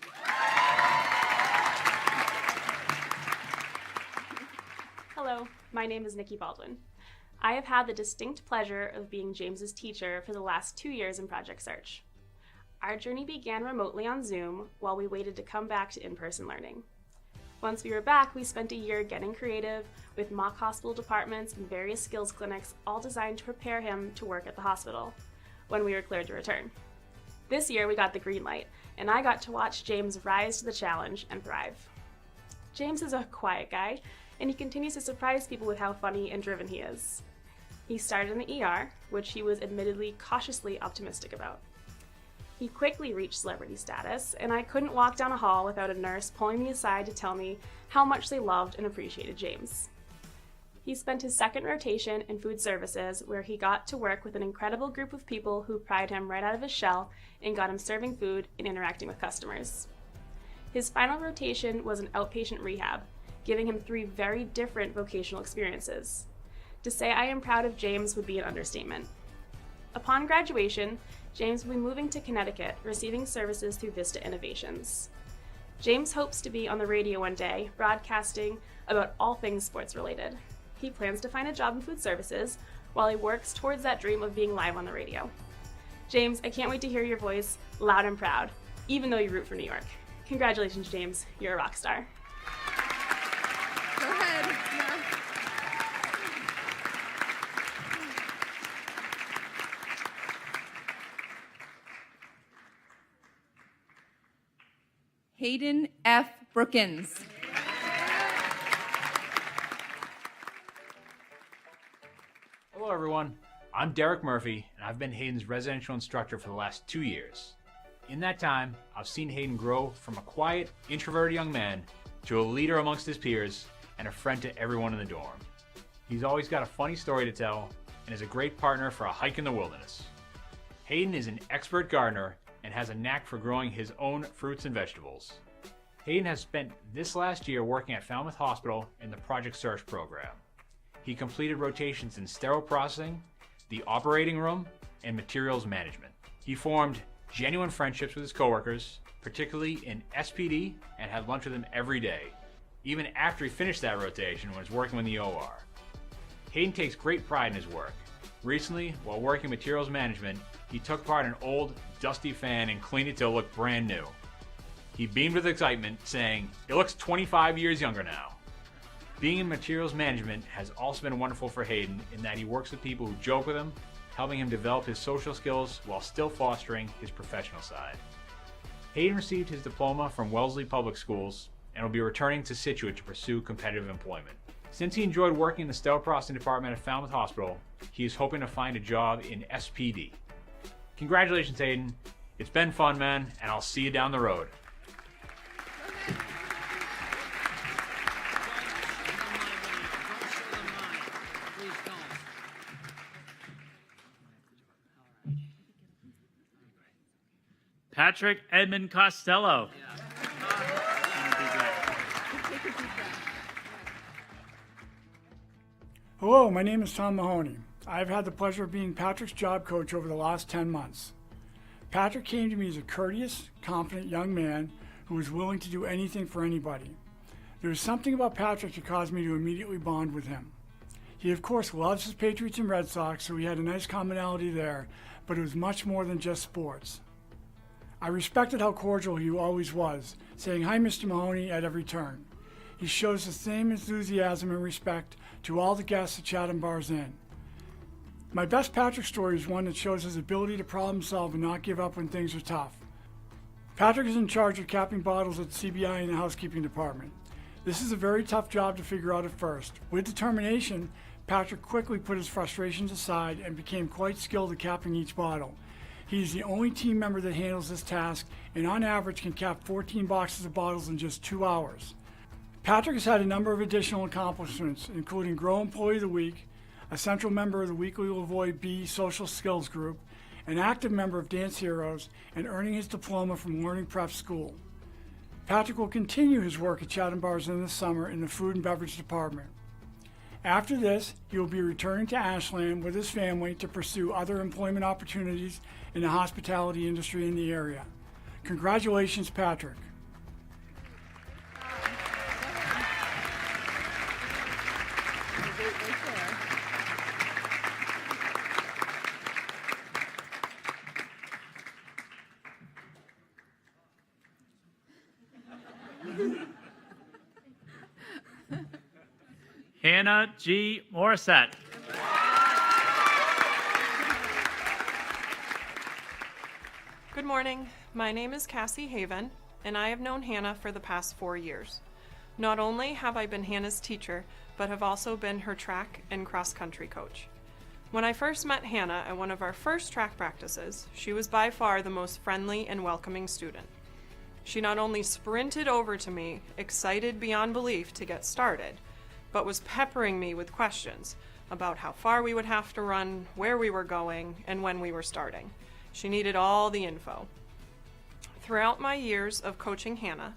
Hello, my name is Nikki Baldwin. I have had the distinct pleasure of being James's teacher for the last 2 years in Project Search. Our journey began remotely on Zoom while we waited to come back to in-person learning. Once we were back, we spent a year getting creative with mock hospital departments and various skills clinics, all designed to prepare him to work at the hospital when we were cleared to return. This year we got the green light, and I got to watch James rise to the challenge and thrive. James is a quiet guy, and he continues to surprise people with how funny and driven he is. He started in the ER, which he was admittedly cautiously optimistic about. He quickly reached celebrity status, and I couldn't walk down a hall without a nurse pulling me aside to tell me how much they loved and appreciated James. He spent his second rotation in food services, where he got to work with an incredible group of people who pried him right out of his shell and got him serving food and interacting with customers. His final rotation was an outpatient rehab, giving him 3 very different vocational experiences. To say I am proud of James would be an understatement. Upon graduation, James will be moving to Connecticut, receiving services through Vista Innovations. James hopes to be on the radio one day, broadcasting about all things sports related. He plans to find a job in food services while he works towards that dream of being live on the radio. James, I can't wait to hear your voice loud and proud, even though you root for New York. Congratulations, James. You're a rock star. Go ahead. Yeah. Hayden F. Brookins. Hello everyone, I'm Derek Murphy, and I've been Hayden's residential instructor for the last 2 years. In that time, I've seen Hayden grow from a quiet, introverted young man to a leader amongst his peers and a friend to everyone in the dorm. He's always got a funny story to tell and is a great partner for a hike in the wilderness. Hayden is an expert gardener and has a knack for growing his own fruits and vegetables. Hayden has spent this last year working at Falmouth Hospital in the Project Search program. He completed rotations in sterile processing, the operating room, and materials management. He formed genuine friendships with his coworkers, particularly in SPD, and had lunch with them every day, even after he finished that rotation when he was working in the OR. Hayden takes great pride in his work. Recently, while working materials management, he took apart an old, dusty fan and cleaned it till it looked brand new. He beamed with excitement, saying, "It looks 25 years younger now." Being in materials management has also been wonderful for Hayden in that he works with people who joke with him, helping him develop his social skills while still fostering his professional side. Hayden received his diploma from Wellesley Public Schools and will be returning to Scituate to pursue competitive employment. Since he enjoyed working in the sterile processing department at Falmouth Hospital, he is hoping to find a job in SPD. Congratulations, Hayden. It's been fun, man, and I'll see you down the road. Patrick Edmund Costello. Hello, my name is Tom Mahoney. I've had the pleasure of being Patrick's job coach over the last 10 months. Patrick came to me as a courteous, confident young man who was willing to do anything for anybody. There was something about Patrick that caused me to immediately bond with him. He of course loves his Patriots and Red Sox, so we had a nice commonality there, but it was much more than just sports. I respected how cordial he always was, saying, "Hi, Mr. Mahoney," at every turn. he shows the same enthusiasm and respect to all the guests at Chatham Bars Inn. My best Patrick story is one that shows his ability to problem solve and not give up when things are tough. Patrick is in charge of capping bottles at CBI in the housekeeping department. This is a very tough job to figure out at first. With determination, Patrick quickly put his frustrations aside and became quite skilled at capping each bottle. He is the only team member that handles this task and on average can cap 14 boxes of bottles in just 2 hours. Patrick has had a number of additional accomplishments, including Grow Employee of the Week, a central member of the weekly Lavoie B Social Skills Group, an active member of Dance Heroes, and earning his diploma from Learning Prep School. Patrick will continue his work at Chatham Bars Inn this summer in the food and beverage department. After this, he will be returning to Ashland with his family to pursue other employment opportunities in the hospitality industry in the area. Congratulations, Patrick. Hannah G. Morissette. Good morning. My name is Cassie Haven, and I have known Hannah for the past 4 years. Not only have I been Hannah's teacher, but have also been her track and cross-country coach. When I first met Hannah at one of our first track practices, she was by far the most friendly and welcoming student. She not only sprinted over to me, excited beyond belief to get started, but was peppering me with questions about how far we would have to run, where we were going, and when we were starting. She needed all the info. Throughout my years of coaching Hannah,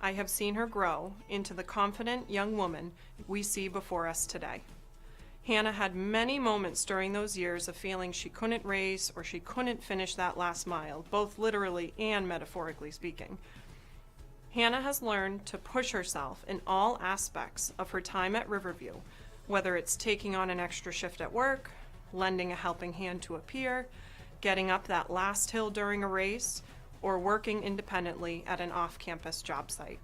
I have seen her grow into the confident young woman we see before us today. Hannah had many moments during those years of feeling she couldn't race or she couldn't finish that last mile, both literally and metaphorically speaking. Hannah has learned to push herself in all aspects of her time at Riverview, whether it's taking on an extra shift at work, lending a helping hand to a peer, getting up that last hill during a race, or working independently at an off-campus job site.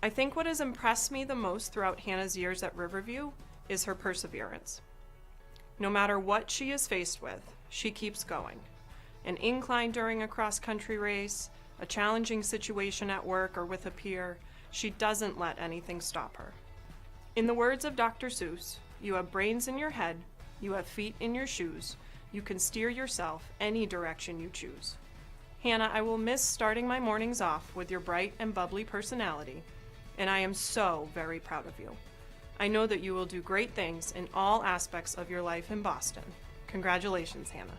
I think what has impressed me the most throughout Hannah's years at Riverview is her perseverance. No matter what she is faced with, she keeps going. An incline during a cross-country race, a challenging situation at work or with a peer, she doesn't let anything stop her. In the words of Dr. Seuss, you have brains in your head, you have feet in your shoes, you can steer yourself any direction you choose. Hannah, I will miss starting my mornings off with your bright and bubbly personality, and I am so very proud of you. I know that you will do great things in all aspects of your life in Boston. Congratulations, Hannah.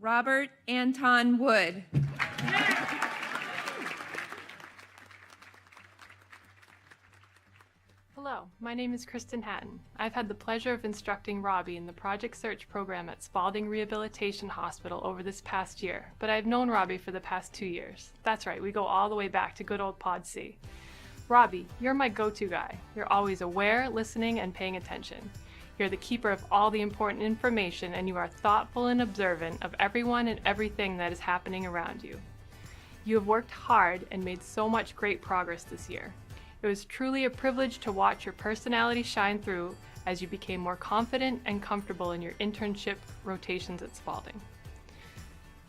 Robert Anton Wood. Hello, my name is Kristen Hatton. I've had the pleasure of instructing Robbie in the Project Search program at Spalding Rehabilitation Hospital over this past year, but I've known Robbie for the past 2 years. That's right, we go all the way back to good old Pod C. Robbie, you're my go-to guy. You're always aware, listening, and paying attention. You're the keeper of all the important information, and you are thoughtful and observant of everyone and everything that is happening around you. You have worked hard and made so much great progress this year. It was truly a privilege to watch your personality shine through as you became more confident and comfortable in your internship rotations at Spalding.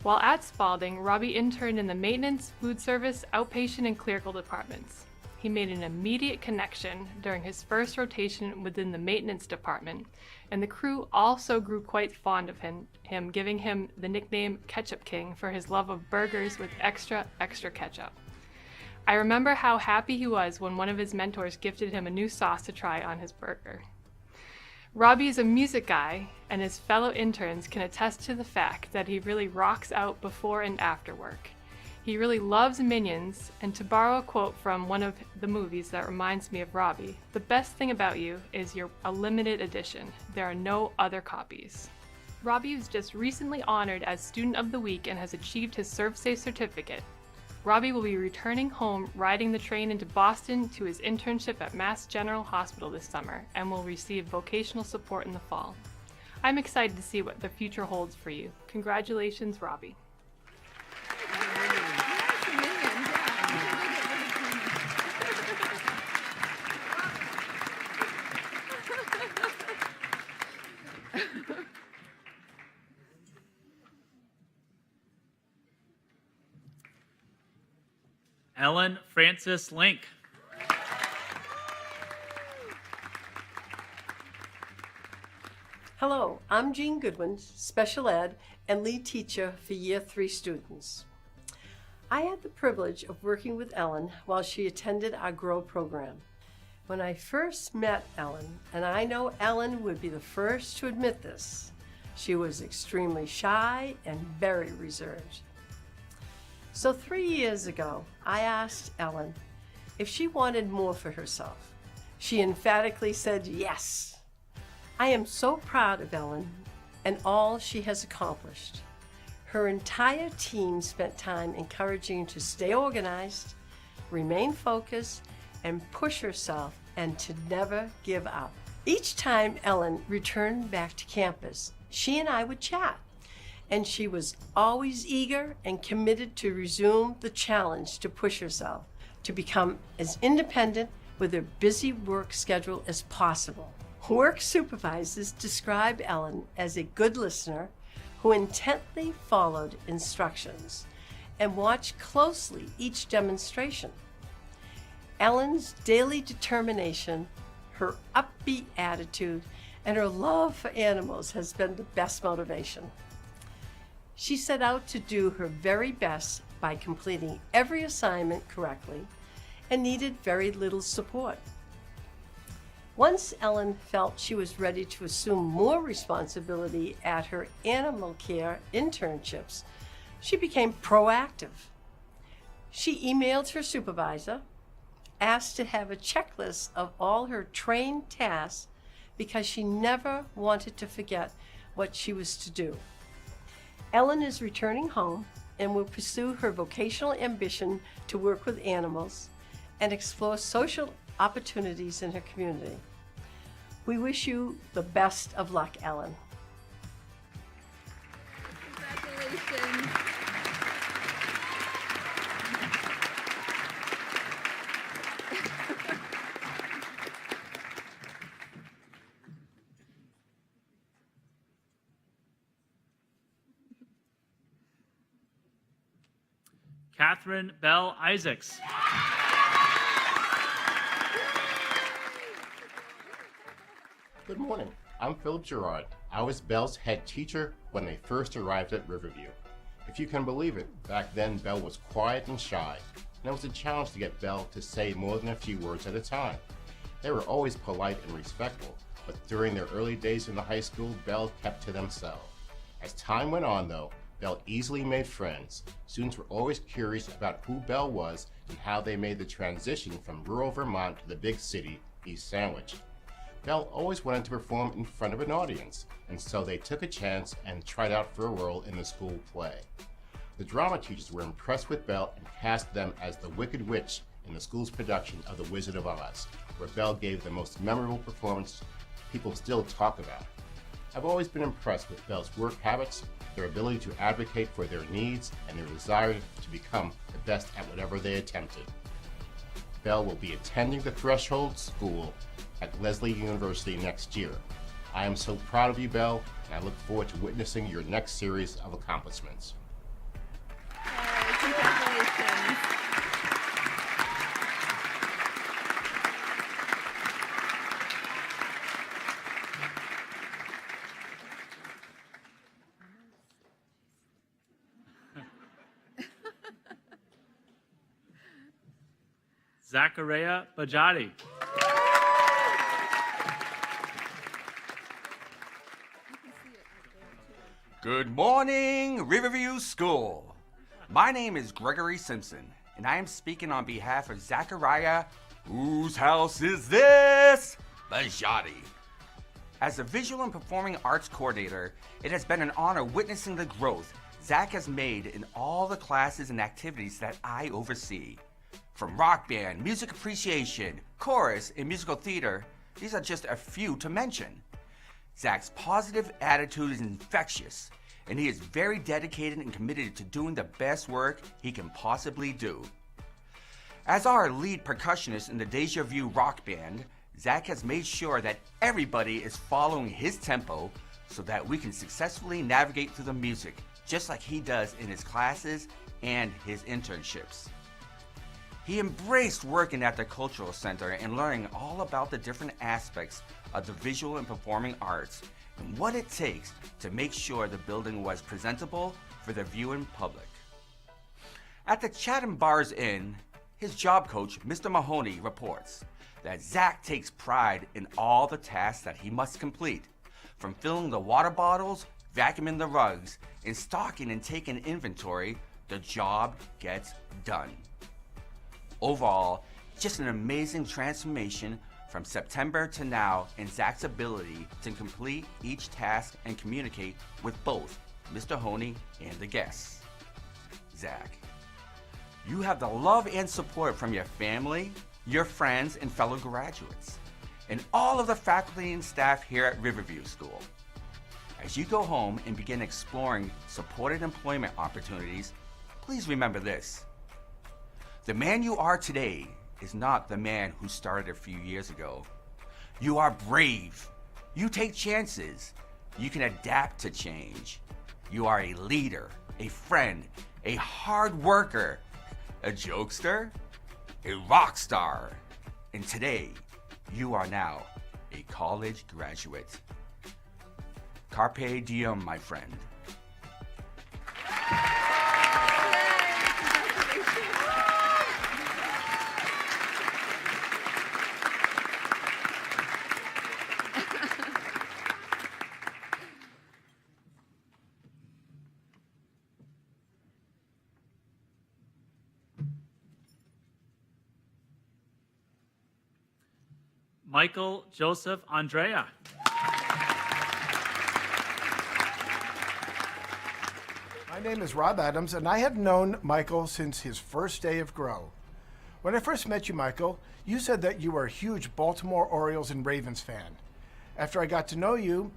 While at Spalding, Robbie interned in the maintenance, food service, outpatient, and clerical departments. He made an immediate connection during his first rotation within the maintenance department, and the crew also grew quite fond of him, giving him the nickname Ketchup King for his love of burgers with extra ketchup. I remember how happy he was when one of his mentors gifted him a new sauce to try on his burger. Robbie is a music guy, and his fellow interns can attest to the fact that he really rocks out before and after work. He really loves Minions, and to borrow a quote from one of the movies that reminds me of Robbie, the best thing about you is you're a limited edition. There are no other copies. Robbie was just recently honored as Student of the Week and has achieved his ServSafe certificate. Robbie will be returning home riding the train into Boston to his internship at Mass General Hospital this summer and will receive vocational support in the fall. I'm excited to see what the future holds for you. Congratulations, Robbie. Ellen Frances Link. Hello, I'm Jean Goodwin, special ed and lead teacher for Year 3 students. I had the privilege of working with Ellen while she attended our GROW program. When I first met Ellen, and I know Ellen would be the first to admit this, she was extremely shy and very reserved. So 3 years ago, I asked Ellen if she wanted more for herself. She emphatically said yes. I am so proud of Ellen and all she has accomplished. Her entire team spent time encouraging her to stay organized, remain focused, and push herself and to never give up. Each time Ellen returned back to campus, she and I would chat. And she was always eager and committed to resume the challenge to push herself, to become as independent with her busy work schedule as possible. Work supervisors describe Ellen as a good listener who intently followed instructions and watched closely each demonstration. Ellen's daily determination, her upbeat attitude, and her love for animals has been the best motivation. She set out to do her very best by completing every assignment correctly and needed very little support. Once Ellen felt she was ready to assume more responsibility at her animal care internships, she became proactive. She emailed her supervisor, asked to have a checklist of all her trained tasks because she never wanted to forget what she was to do. Ellen is returning home and will pursue her vocational ambition to work with animals and explore social opportunities in her community. We wish you the best of luck, Ellen. Congratulations. Catherine Bell Isaacs. Good morning. I'm Philip Gerard. I was Belle's head teacher when they first arrived at Riverview. If you can believe it, back then Belle was quiet and shy, and it was a challenge to get Belle to say more than a few words at a time. They were always polite and respectful, but during their early days in the high school, Belle kept to themselves. As time went on, though, Belle easily made friends. Students were always curious about who Belle was and how they made the transition from rural Vermont to the big city, East Sandwich. Belle always wanted to perform in front of an audience, and so they took a chance and tried out for a role in the school play. The drama teachers were impressed with Belle and cast them as the Wicked Witch in the school's production of The Wizard of Oz, where Belle gave the most memorable performance people still talk about. I've always been impressed with Belle's work habits, their ability to advocate for their needs, and their desire to become the best at whatever they attempted. Belle will be attending the Threshold School at Lesley University next year. I am so proud of you, Belle, and I look forward to witnessing your next series of accomplishments. Congratulations. Zachariah Bajati. Good morning, Riverview School. My name is Gregory Simpson, and I am speaking on behalf of Zachariah, whose house is this? Bajati. As a visual and performing arts coordinator, it has been an honor witnessing the growth, Zach has made in all the classes and activities that I oversee. From rock band, music appreciation, chorus, and musical theater, these are just a few to mention. Zach's positive attitude is infectious, and he is very dedicated and committed to doing the best work he can possibly do. As our lead percussionist in the Deja Vu rock band, Zach has made sure that everybody is following his tempo so that we can successfully navigate through the music, just like he does in his classes and his internships. He embraced working at the Cultural Center and learning all about the different aspects of the visual and performing arts and what it takes to make sure the building was presentable for the viewing public. At the Chatham Bars Inn, his job coach, Mr. Mahoney, reports that Zach takes pride in all the tasks that he must complete, from filling the water bottles, vacuuming the rugs, and stocking and taking inventory. The job gets done. Overall, just an amazing transformation from September to now in Zach's ability to complete each task and communicate with both Mr. Honey and the guests. Zach, you have the love and support from your family, your friends, and fellow graduates, and all of the faculty and staff here at Riverview School. As you go home and begin exploring supported employment opportunities, please remember this. The man you are today is not the man who started a few years ago. You are brave. You take chances. You can adapt to change. You are a leader, a friend, a hard worker, a jokester, a rock star. And today, you are now a college graduate. Carpe diem, my friend. Michael Joseph Andrea. My name is Rob Adams, and I have known Michael since his first day of Grow. When I first met you, Michael, you said that you were a huge Baltimore Orioles and Ravens fan. After I got to know you,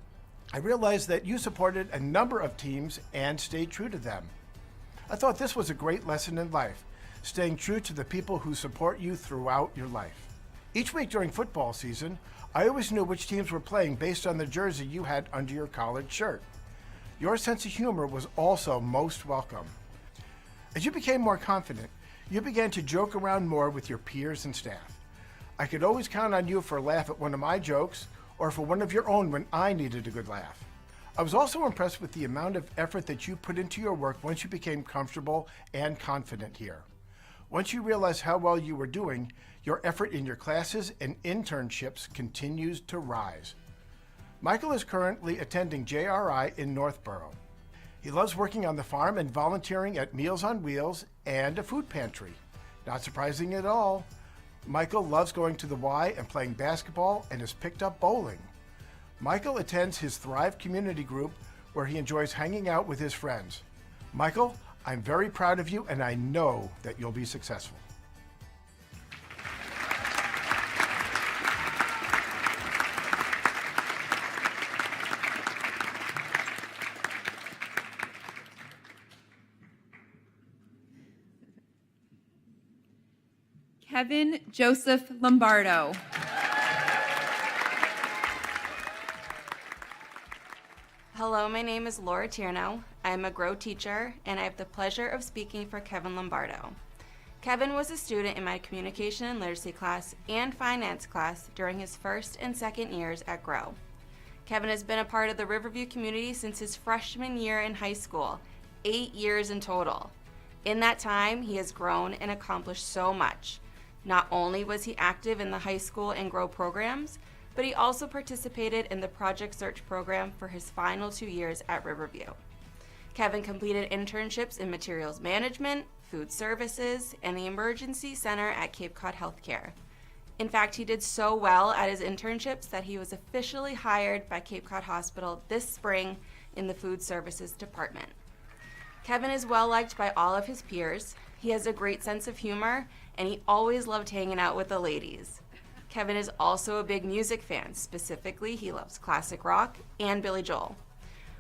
I realized that you supported a number of teams and stayed true to them. I thought this was a great lesson in life, staying true to the people who support you throughout your life. Each week during football season, I always knew which teams were playing based on the jersey you had under your collared shirt. Your sense of humor was also most welcome. As you became more confident, you began to joke around more with your peers and staff. I could always count on you for a laugh at one of my jokes or for one of your own when I needed a good laugh. I was also impressed with the amount of effort that you put into your work once you became comfortable and confident here. Once you realized how well you were doing, your effort in your classes and internships continues to rise. Michael is currently attending JRI in Northborough. He loves working on the farm and volunteering at Meals on Wheels and a food pantry. Not surprising at all. Michael loves going to the Y and playing basketball and has picked up bowling. Michael attends his Thrive community group where he enjoys hanging out with his friends. Michael, I'm very proud of you and I know that you'll be successful. Kevin Joseph Lombardo. Hello, my name is Laura Tierno. I'm a Grow teacher, and I have the pleasure of speaking for Kevin Lombardo. Kevin was a student in my communication and literacy class and finance class during his first and second years at Grow. Kevin has been a part of the Riverview community since his freshman year in high school, 8 years in total. In that time, he has grown and accomplished so much. Not only was he active in the high school and Grow programs, but he also participated in the Project Search program for his final 2 years at Riverview. Kevin completed internships in materials management, food services, and the emergency center at Cape Cod Healthcare. In fact, he did so well at his internships that he was officially hired by Cape Cod Hospital this spring in the food services department. Kevin is well liked by all of his peers. He has a great sense of humor, and he always loved hanging out with the ladies. Kevin is also a big music fan. Specifically, he loves classic rock and Billy Joel.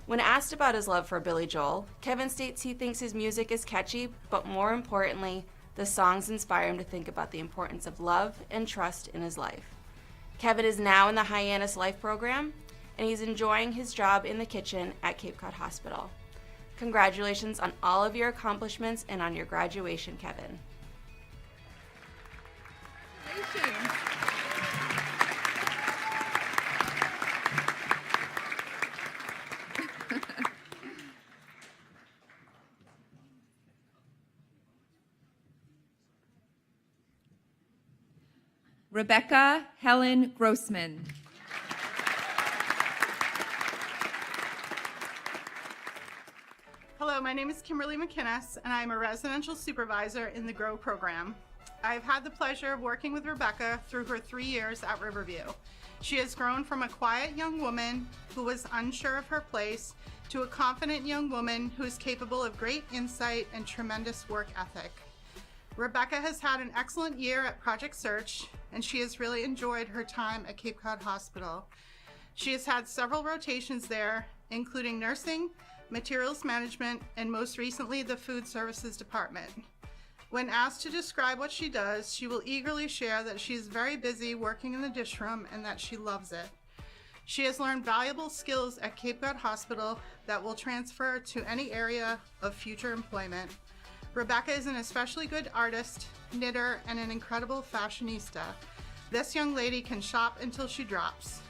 When asked about his love for Billy Joel, Kevin states he thinks his music is catchy, but more importantly, the songs inspire him to think about the importance of love and trust in his life. Kevin is now in the Hyannis Life program, and he's enjoying his job in the kitchen at Cape Cod Hospital. Congratulations on all of your accomplishments and on your graduation, Kevin. Rebecca Helen Grossman. Hello, my name is Kimberly McInnes, and I'm a residential supervisor in the GROW program. I've had the pleasure of working with Rebecca through her 3 years at Riverview. She has grown from a quiet young woman who was unsure of her place to a confident young woman who is capable of great insight and tremendous work ethic. Rebecca has had an excellent year at Project Search, and she has really enjoyed her time at Cape Cod Hospital. She has had several rotations there, including nursing, materials management, and most recently the food services department. When asked to describe what she does, she will eagerly share that she is very busy working in the dish room and that she loves it. She has learned valuable skills at Cape Cod Hospital that will transfer to any area of future employment. Rebecca is an especially good artist, knitter, and an incredible fashionista. This young lady can shop until she drops.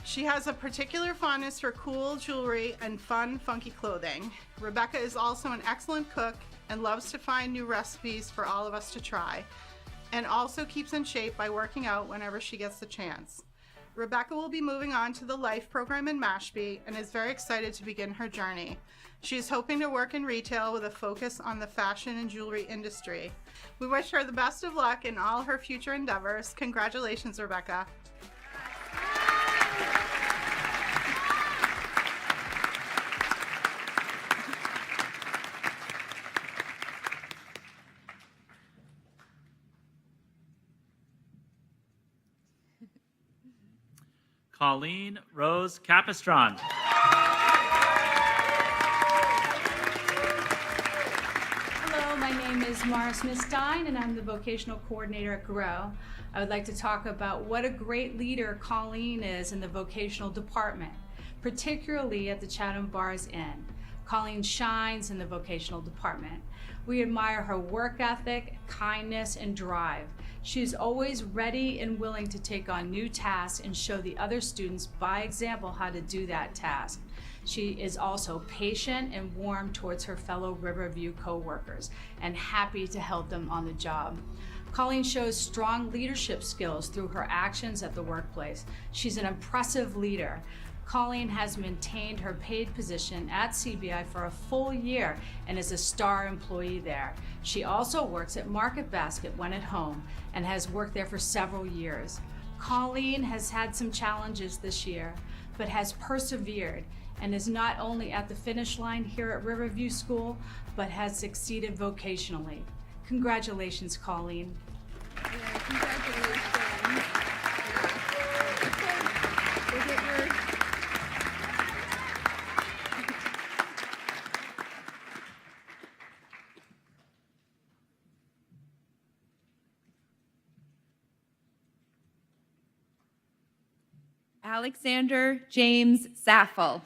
She has a particular fondness for cool jewelry and fun, funky clothing. Rebecca is also an excellent cook and loves to find new recipes for all of us to try, and also keeps in shape by working out whenever she gets the chance. Rebecca will be moving on to the Life program in Mashpee and is very excited to begin her journey. She is hoping to work in retail with a focus on the fashion and jewelry industry. We wish her the best of luck in all her future endeavors. Congratulations, Rebecca. Colleen Rose Capistron. Hello, my name is Mara Smith-Stein, and I'm the vocational coordinator at GROW. I would like to talk about what a great leader Colleen is in the vocational department, particularly at the Chatham Bars Inn. Colleen shines in the vocational department. We admire her work ethic, kindness, and drive. She is always ready and willing to take on new tasks and show the other students by example how to do that task. She is also patient and warm towards her fellow Riverview co-workers and happy to help them on the job. Colleen shows strong leadership skills through her actions at the workplace. She's an impressive leader. Colleen has maintained her paid position at CBI for a full year and is a star employee there. She also works at Market Basket when at home and has worked there for several years. Colleen has had some challenges this year, but has persevered and is not only at the finish line here at Riverview School, but has succeeded vocationally. Congratulations, Colleen. Yeah, congratulations. Yeah. We'll get your Alexander James Saffel.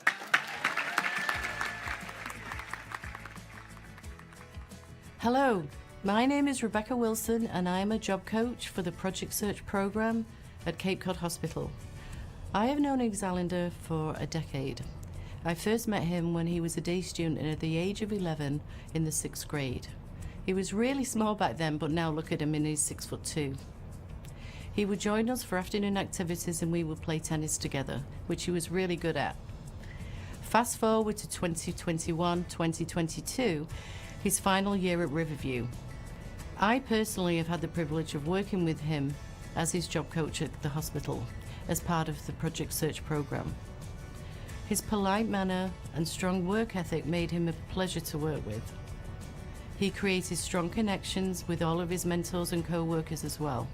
Hello, my name is Rebecca Wilson and I am a job coach for the Project Search program at Cape Cod Hospital. I have known Alexander for a decade. I first met him when he was a day student at the age of 11 in the 6th grade. He was really small back then, but now look at him and he's 6'2". He would join us for afternoon activities and we would play tennis together, which he was really good at. Fast forward to 2021-2022, his final year at Riverview. I personally have had the privilege of working with him as his job coach at the hospital as part of the Project Search program. His polite manner and strong work ethic made him a pleasure to work with. He created strong connections with all of his mentors and co-workers as well.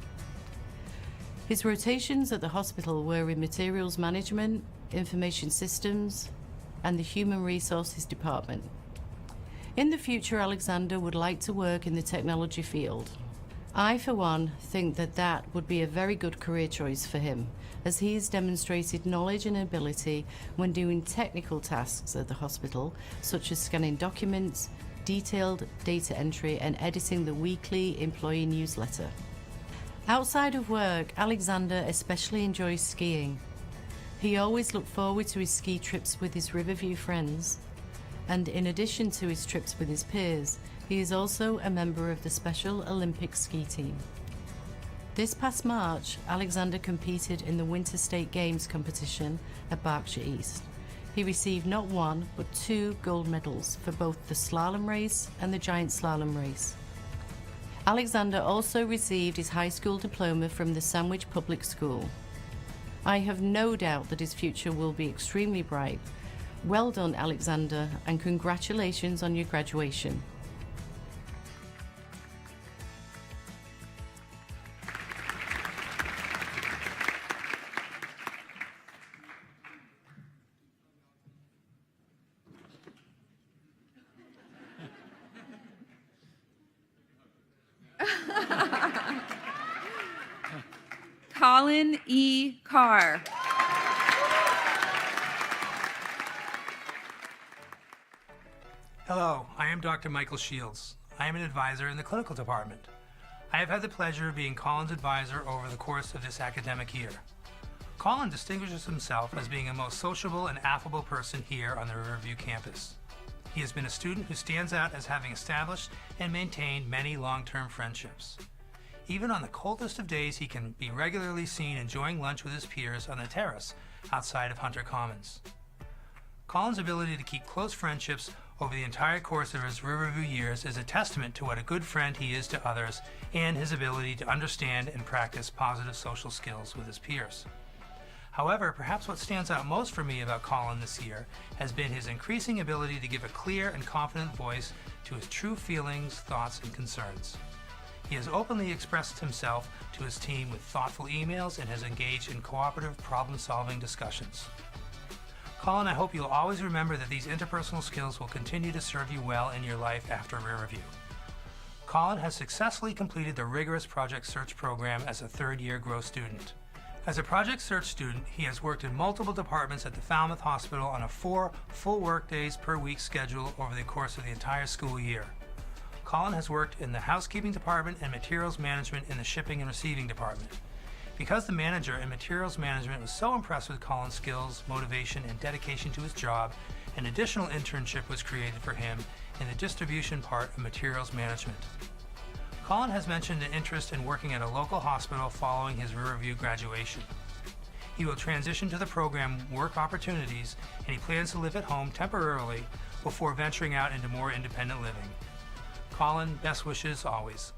His rotations at the hospital were in materials management, information systems, and the human resources department. In the future, Alexander would like to work in the technology field. I, for one, think that would be a very good career choice for him, as he has demonstrated knowledge and ability when doing technical tasks at the hospital, such as scanning documents, detailed data entry, and editing the weekly employee newsletter. Outside of work, Alexander especially enjoys skiing. He always looked forward to his ski trips with his Riverview friends, and in addition to his trips with his peers, he is also a member of the Special Olympic ski team. This past March, Alexander competed in the Winter State Games competition at Berkshire East. He received not one, but 2 gold medals for both the slalom race and the giant slalom race. Alexander also received his high school diploma from the Sandwich Public School. I have no doubt that his future will be extremely bright. Well done, Alexander, and congratulations on your graduation. Colin E. Carr. Hello, I am Dr. Michael Shields. I am an advisor in the clinical department. I have had the pleasure of being Colin's advisor over the course of this academic year. Colin distinguishes himself as being a most sociable and affable person here on the Riverview campus. He has been a student who stands out as having established and maintained many long-term friendships. Even on the coldest of days, he can be regularly seen enjoying lunch with his peers on the terrace outside of Hunter Commons. Colin's ability to keep close friendships over the entire course of his Riverview years is a testament to what a good friend he is to others and his ability to understand and practice positive social skills with his peers. However, perhaps what stands out most for me about Colin this year has been his increasing ability to give a clear and confident voice to his true feelings, thoughts, and concerns. He has openly expressed himself to his team with thoughtful emails and has engaged in cooperative problem-solving discussions. Colin, I hope you'll always remember that these interpersonal skills will continue to serve you well in your life after Riverview. Colin has successfully completed the rigorous Project Search program as a third-year GROW student. As a Project Search student, he has worked in multiple departments at the Falmouth Hospital on a 4 full workdays per week schedule over the course of the entire school year. Colin has worked in the housekeeping department and materials management in the shipping and receiving department. Because the manager in materials management was so impressed with Colin's skills, motivation, and dedication to his job, an additional internship was created for him in the distribution part of materials management. Colin has mentioned an interest in working at a local hospital following his Riverview graduation. He will transition to the program work opportunities, and he plans to live at home temporarily before venturing out into more independent living. Colin, best wishes always.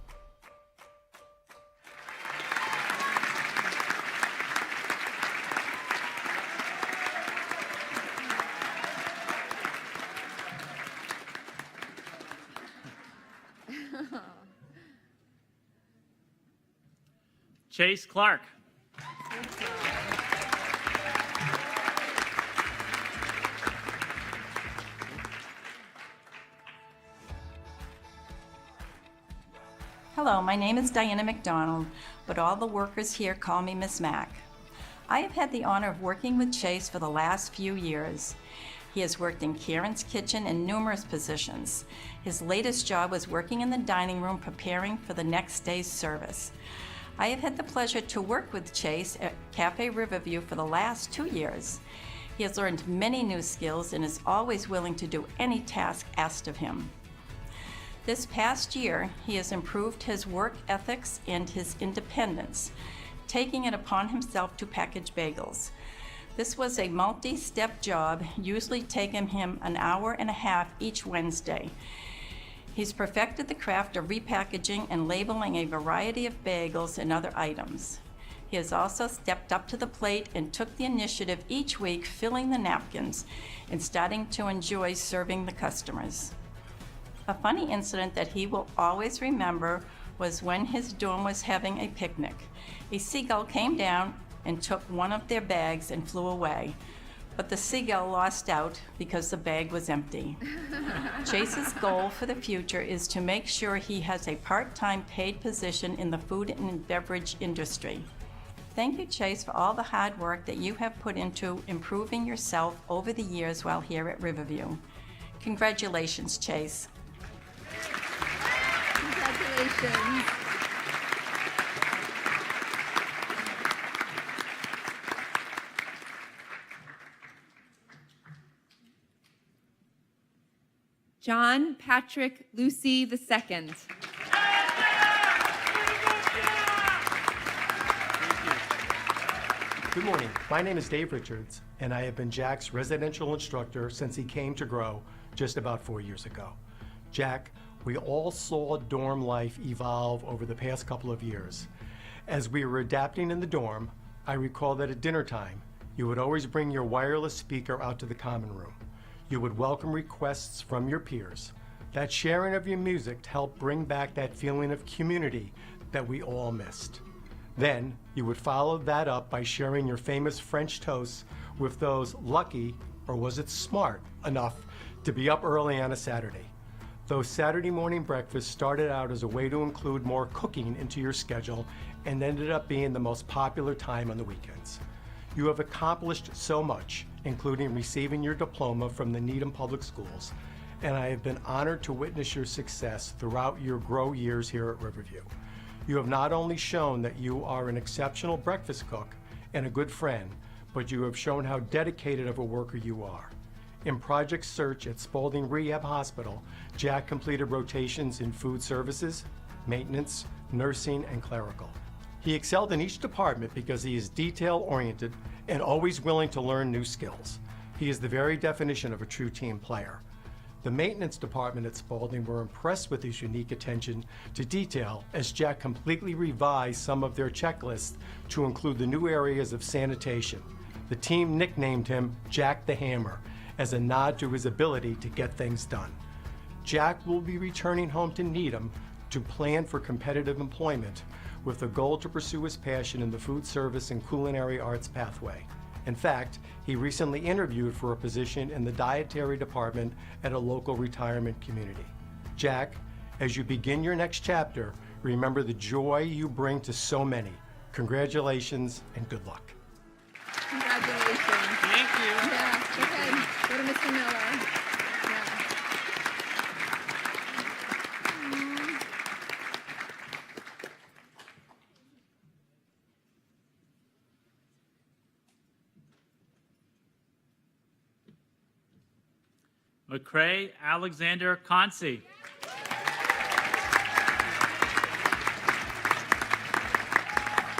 Chase Clark. Hello, my name is Diana McDonald, but all the workers here call me Miss Mac. I have had the honor of working with Chase for the last few years. He has worked in Karen's kitchen in numerous positions. His latest job was working in the dining room preparing for the next day's service. I have had the pleasure to work with Chase at Cafe Riverview for the last 2 years. He has learned many new skills and is always willing to do any task asked of him. This past year, he has improved his work ethics and his independence, taking it upon himself to package bagels. This was a multi-step job, usually taking him an hour and a half each Wednesday. He's perfected the craft of repackaging and labeling a variety of bagels and other items. He has also stepped up to the plate and took the initiative each week, filling the napkins and starting to enjoy serving the customers. A funny incident that he will always remember was when his dorm was having a picnic. A seagull came down and took one of their bags and flew away, but the seagull lost out because the bag was empty. Chase's goal for the future is to make sure he has a part-time paid position in the food and beverage industry. Thank you, Chase, for all the hard work that you have put into improving yourself over the years while here at Riverview. Congratulations, Chase. Congratulations. John Patrick Lucy II. Good morning. My name is Dave Richards, and I have been Jack's residential instructor since he came to Grow just about 4 years ago. Jack, we all saw dorm life evolve over the past couple of years. As we were adapting in the dorm, I recall that at dinner time, you would always bring your wireless speaker out to the common room. You would welcome requests from your peers. That sharing of your music helped bring back that feeling of community that we all missed. Then, you would follow that up by sharing your famous French toasts with those lucky, or was it smart, enough to be up early on a Saturday. Those Saturday morning breakfasts started out as a way to include more cooking into your schedule and ended up being the most popular time on the weekends. You have accomplished so much, including receiving your diploma from the Needham Public Schools, and I have been honored to witness your success throughout your Grow years here at Riverview. You have not only shown that you are an exceptional breakfast cook and a good friend, but you have shown how dedicated of a worker you are. In Project Search at Spalding Rehab Hospital, Jack completed rotations in food services, maintenance, nursing, and clerical. He excelled in each department because he is detail-oriented and always willing to learn new skills. He is the very definition of a true team player. The maintenance department at Spalding were impressed with his unique attention to detail as Jack completely revised some of their checklists to include the new areas of sanitation. The team nicknamed him Jack the Hammer as a nod to his ability to get things done. Jack will be returning home to Needham to plan for competitive employment with the goal to pursue his passion in the food service and culinary arts pathway. In fact, he recently interviewed for a position in the dietary department at a local retirement community. Jack, as you begin your next chapter, remember the joy you bring to so many. Congratulations and good luck. Congratulations. Thank you. Yeah, go ahead. Go to Mr. Miller. McCrae Alexander Consi.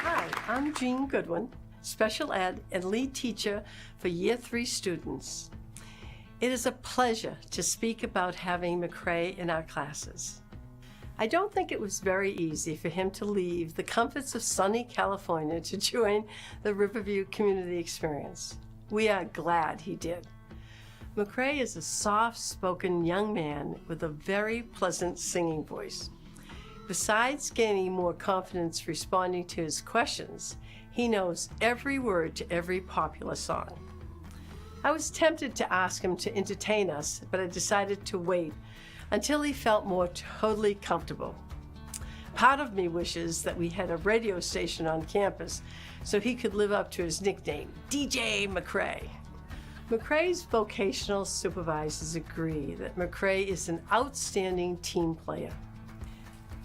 Hi, I'm Jean Goodwin, special ed and lead teacher for Year 3 students. It is a pleasure to speak about having McCrae in our classes. I don't think it was very easy for him to leave the comforts of sunny California to join the Riverview community experience. We are glad he did. McCrae is a soft-spoken young man with a very pleasant singing voice. Besides gaining more confidence responding to his questions, he knows every word to every popular song. I was tempted to ask him to entertain us, but I decided to wait until he felt more totally comfortable. Part of me wishes that we had a radio station on campus so he could live up to his nickname, DJ McCrae. McCrae's vocational supervisors agree that McCrae is an outstanding team player.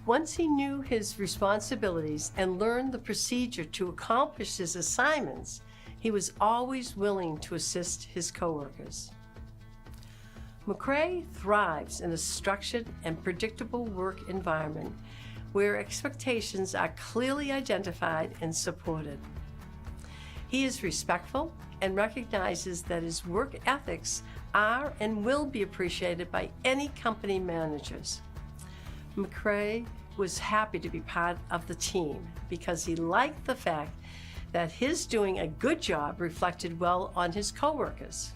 Once he knew his responsibilities and learned the procedure to accomplish his assignments, he was always willing to assist his coworkers. McCrae thrives in a structured and predictable work environment where expectations are clearly identified and supported. He is respectful and recognizes that his work ethics and will be appreciated by any company managers. McCrae was happy to be part of the team because he liked the fact that his doing a good job reflected well on his coworkers.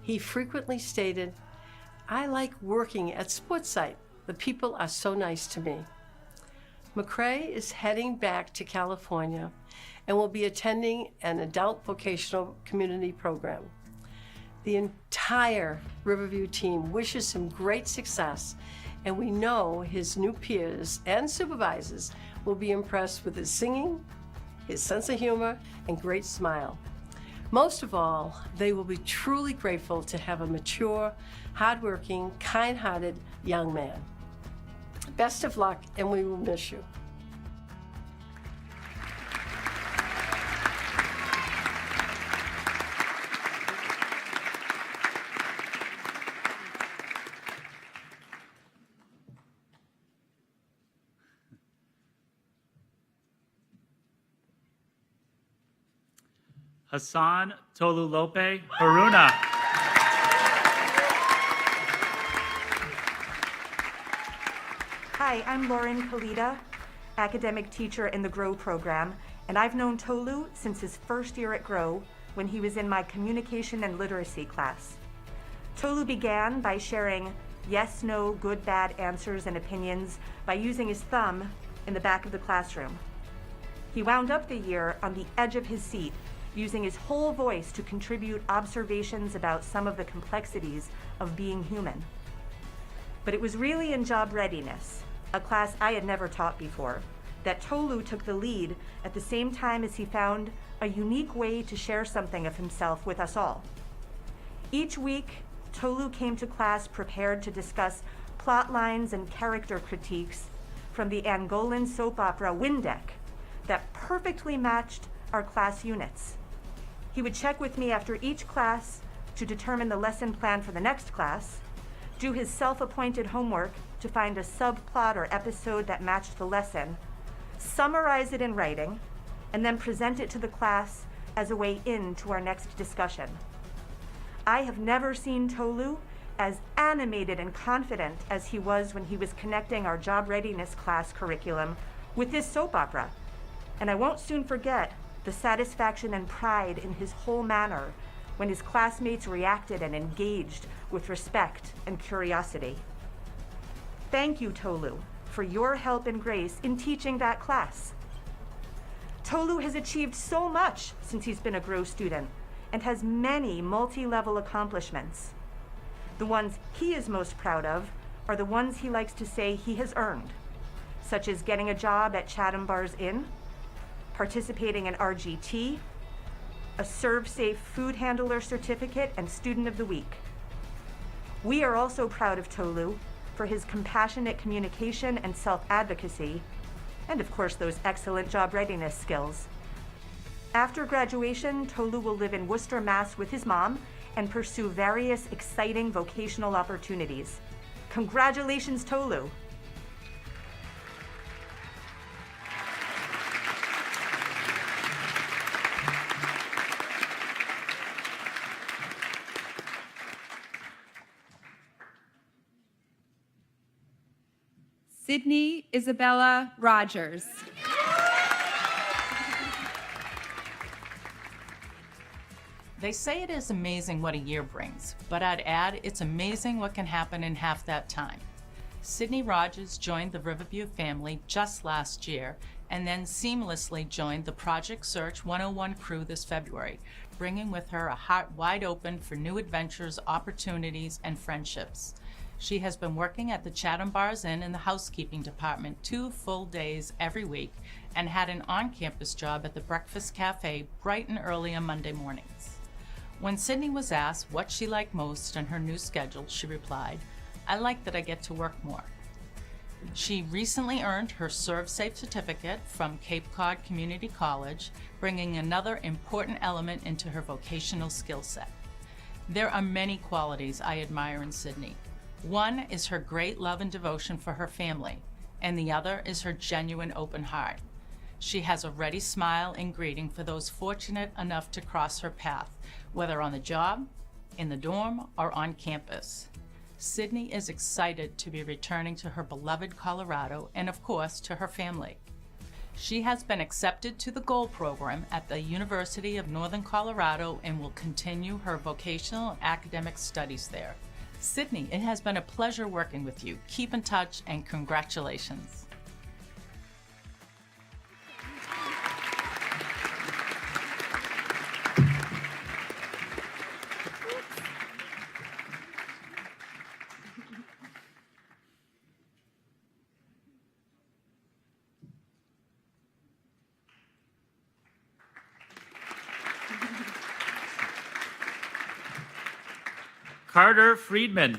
He frequently stated, "I like working at Sportsite. The people are so nice to me." McCrae is heading back to California and will be attending an adult vocational community program. The entire Riverview team wishes him great success, and we know his new peers and supervisors will be impressed with his singing, his sense of humor, and great smile. Most of all, they will be truly grateful to have a mature, hardworking, kind-hearted young man. Best of luck, and we will miss you. Hassan Tolulope Haruna. Hi, I'm Lauren Kalita, academic teacher in the GROW program, and I've known Tolu since his first year at GROW when he was in my communication and literacy class. Tolu began by sharing yes, no, good, bad answers and opinions by using his thumb in the back of the classroom. He wound up the year on the edge of his seat, using his whole voice to contribute observations about some of the complexities of being human. But it was really in job readiness, a class I had never taught before, that Tolu took the lead at the same time as he found a unique way to share something of himself with us all. Each week, Tolu came to class prepared to discuss plot lines and character critiques from the Angolan soap opera Windeck that perfectly matched our class units. He would check with me after each class to determine the lesson plan for the next class, do his self-appointed homework to find a subplot or episode that matched the lesson, summarize it in writing, and then present it to the class as a way into our next discussion. I have never seen Tolu as animated and confident as he was when he was connecting our job readiness class curriculum with this soap opera. And I won't soon forget the satisfaction and pride in his whole manner when his classmates reacted and engaged with respect and curiosity. Thank you, Tolu, for your help and grace in teaching that class. Tolu has achieved so much since he's been a GROW student and has many multi-level accomplishments. The ones he is most proud of are the ones he likes to say he has earned, such as getting a job at Chatham Bars Inn, participating in RGT, a Serve-Safe food handler certificate, and Student of the Week. We are also proud of Tolu for his compassionate communication and self-advocacy, and of course those excellent job readiness skills. After graduation, Tolu will live in Worcester, Mass with his mom and pursue various exciting vocational opportunities. Congratulations, Tolu. Sydney Isabella Rogers. They say it is amazing what a year brings, but I'd add it's amazing what can happen in half that time. Sydney Rogers joined the Riverview family just last year and then seamlessly joined the Project Search 101 crew this February, bringing with her a heart wide open for new adventures, opportunities, and friendships. She has been working at the Chatham Bars Inn in the housekeeping department 2 full days every week and had an on-campus job at the Breakfast Cafe bright and early on Monday mornings. When Sydney was asked what she liked most in her new schedule, she replied, "I like that I get to work more." She recently earned her Serve-Safe certificate from Cape Cod Community College, bringing another important element into her vocational skill set. There are many qualities I admire in Sydney. One is her great love and devotion for her family, and the other is her genuine open heart. She has a ready smile and greeting for those fortunate enough to cross her path, whether on the job, in the dorm, or on campus. Sydney is excited to be returning to her beloved Colorado and, of course, to her family. She has been accepted to the Gold Program at the University of Northern Colorado and will continue her vocational and academic studies there. Sydney, it has been a pleasure working with you. Keep in touch and congratulations. Carter Friedman.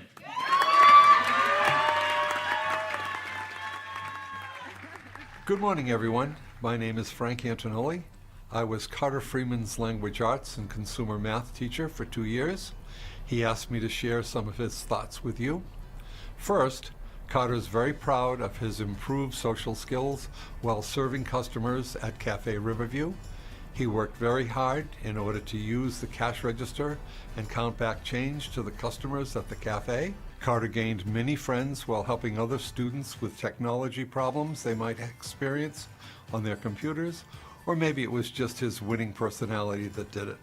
Good morning, everyone. My name is Frank Antonelli. I was Carter Freeman's language arts and consumer math teacher for 2 years. He asked me to share some of his thoughts with you. First, Carter is very proud of his improved social skills while serving customers at Cafe Riverview. He worked very hard in order to use the cash register and count back change to the customers at the cafe. Carter gained many friends while helping other students with technology problems they might experience on their computers, or maybe it was just his winning personality that did it.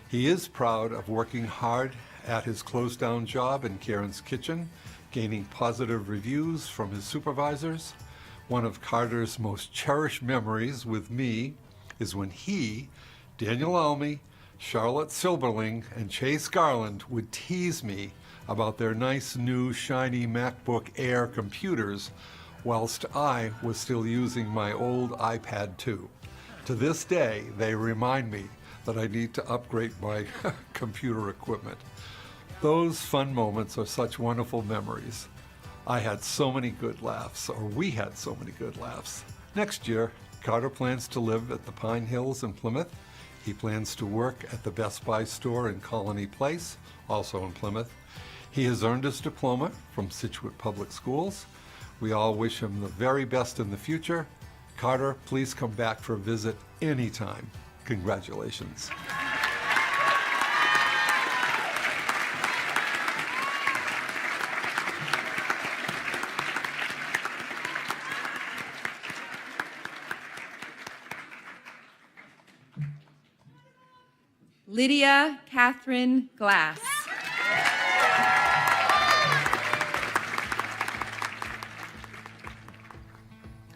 He is proud of working hard at his closed-down job in Karen's Kitchen, gaining positive reviews from his supervisors. One of Carter's most cherished memories with me is when he, Daniel Almy, Charlotte Silberling, and Chase Garland would tease me about their nice new shiny MacBook Air computers whilst I was still using my old iPad 2. To this day, they remind me that I need to upgrade my computer equipment. Those fun moments are such wonderful memories. I had so many good laughs, or we had so many good laughs. Next year, Carter plans to live at the Pine Hills in Plymouth. He plans to work at the Best Buy store in Colony Place, also in Plymouth. He has earned his diploma from Scituate Public Schools. We all wish him the very best in the future. Carter, please come back for a visit anytime. Congratulations. Lydia Catherine Glass.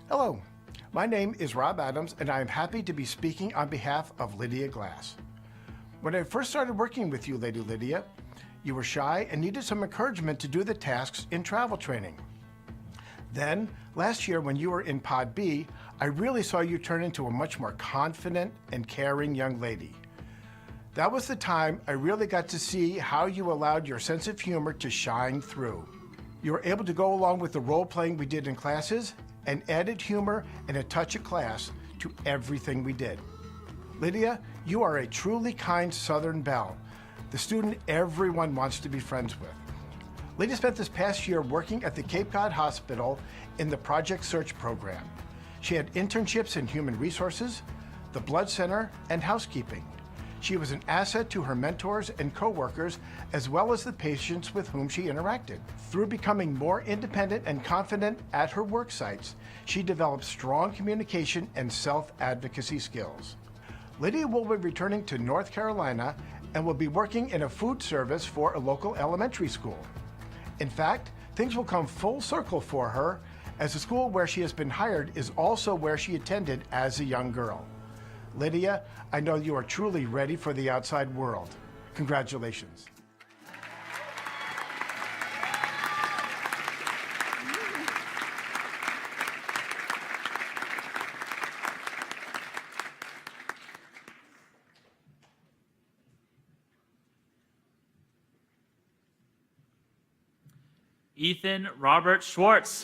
Hello, my name is Rob Adams, and I am happy to be speaking on behalf of Lydia Glass. When I first started working with you, Lady Lydia, you were shy and needed some encouragement to do the tasks in travel training. Then, last year when you were in Pod B, I really saw you turn into a much more confident and caring young lady. That was the time I really got to see how you allowed your sense of humor to shine through. You were able to go along with the role-playing we did in classes and added humor and a touch of class to everything we did. Lydia, you are a truly kind Southern belle, the student everyone wants to be friends with. Lydia spent this past year working at the Cape Cod Hospital in the Project Search program. She had internships in human resources, the blood center, and housekeeping. She was an asset to her mentors and coworkers, as well as the patients with whom she interacted. Through becoming more independent and confident at her work sites, she developed strong communication and self-advocacy skills. Lydia will be returning to North Carolina and will be working in a food service for a local elementary school. In fact, things will come full circle for her, as the school where she has been hired is also where she attended as a young girl. Lydia, I know you are truly ready for the outside world. Congratulations. Ethan Robert Schwartz.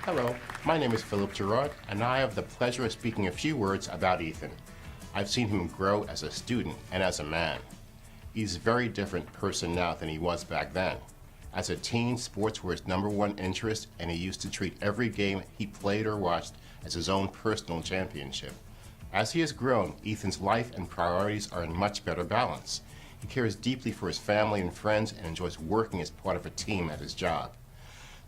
Hello, my name is Philip Gerard, and I have the pleasure of speaking a few words about Ethan. I've seen him grow as a student and as a man. He's a very different person now than he was back then. As a teen, sports were his #1 interest, and he used to treat every game he played or watched as his own personal championship. As he has grown, Ethan's life and priorities are in much better balance. He cares deeply for his family and friends and enjoys working as part of a team at his job.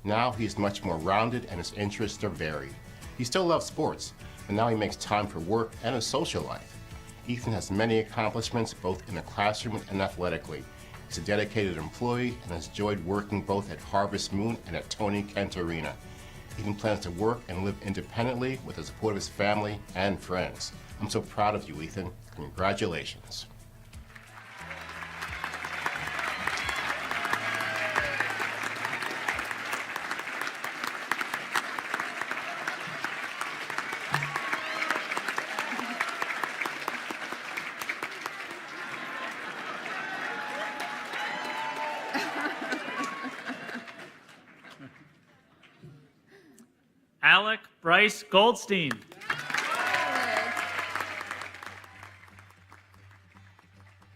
Now he is much more rounded and his interests are varied. He still loves sports, but now he makes time for work and his social life. Ethan has many accomplishments both in the classroom and athletically. He's a dedicated employee and has enjoyed working both at Harvest Moon and at Tony Kent Arena. Ethan plans to work and live independently with the support of his family and friends. I'm so proud of you, Ethan. Congratulations. Alec Bryce Goldstein.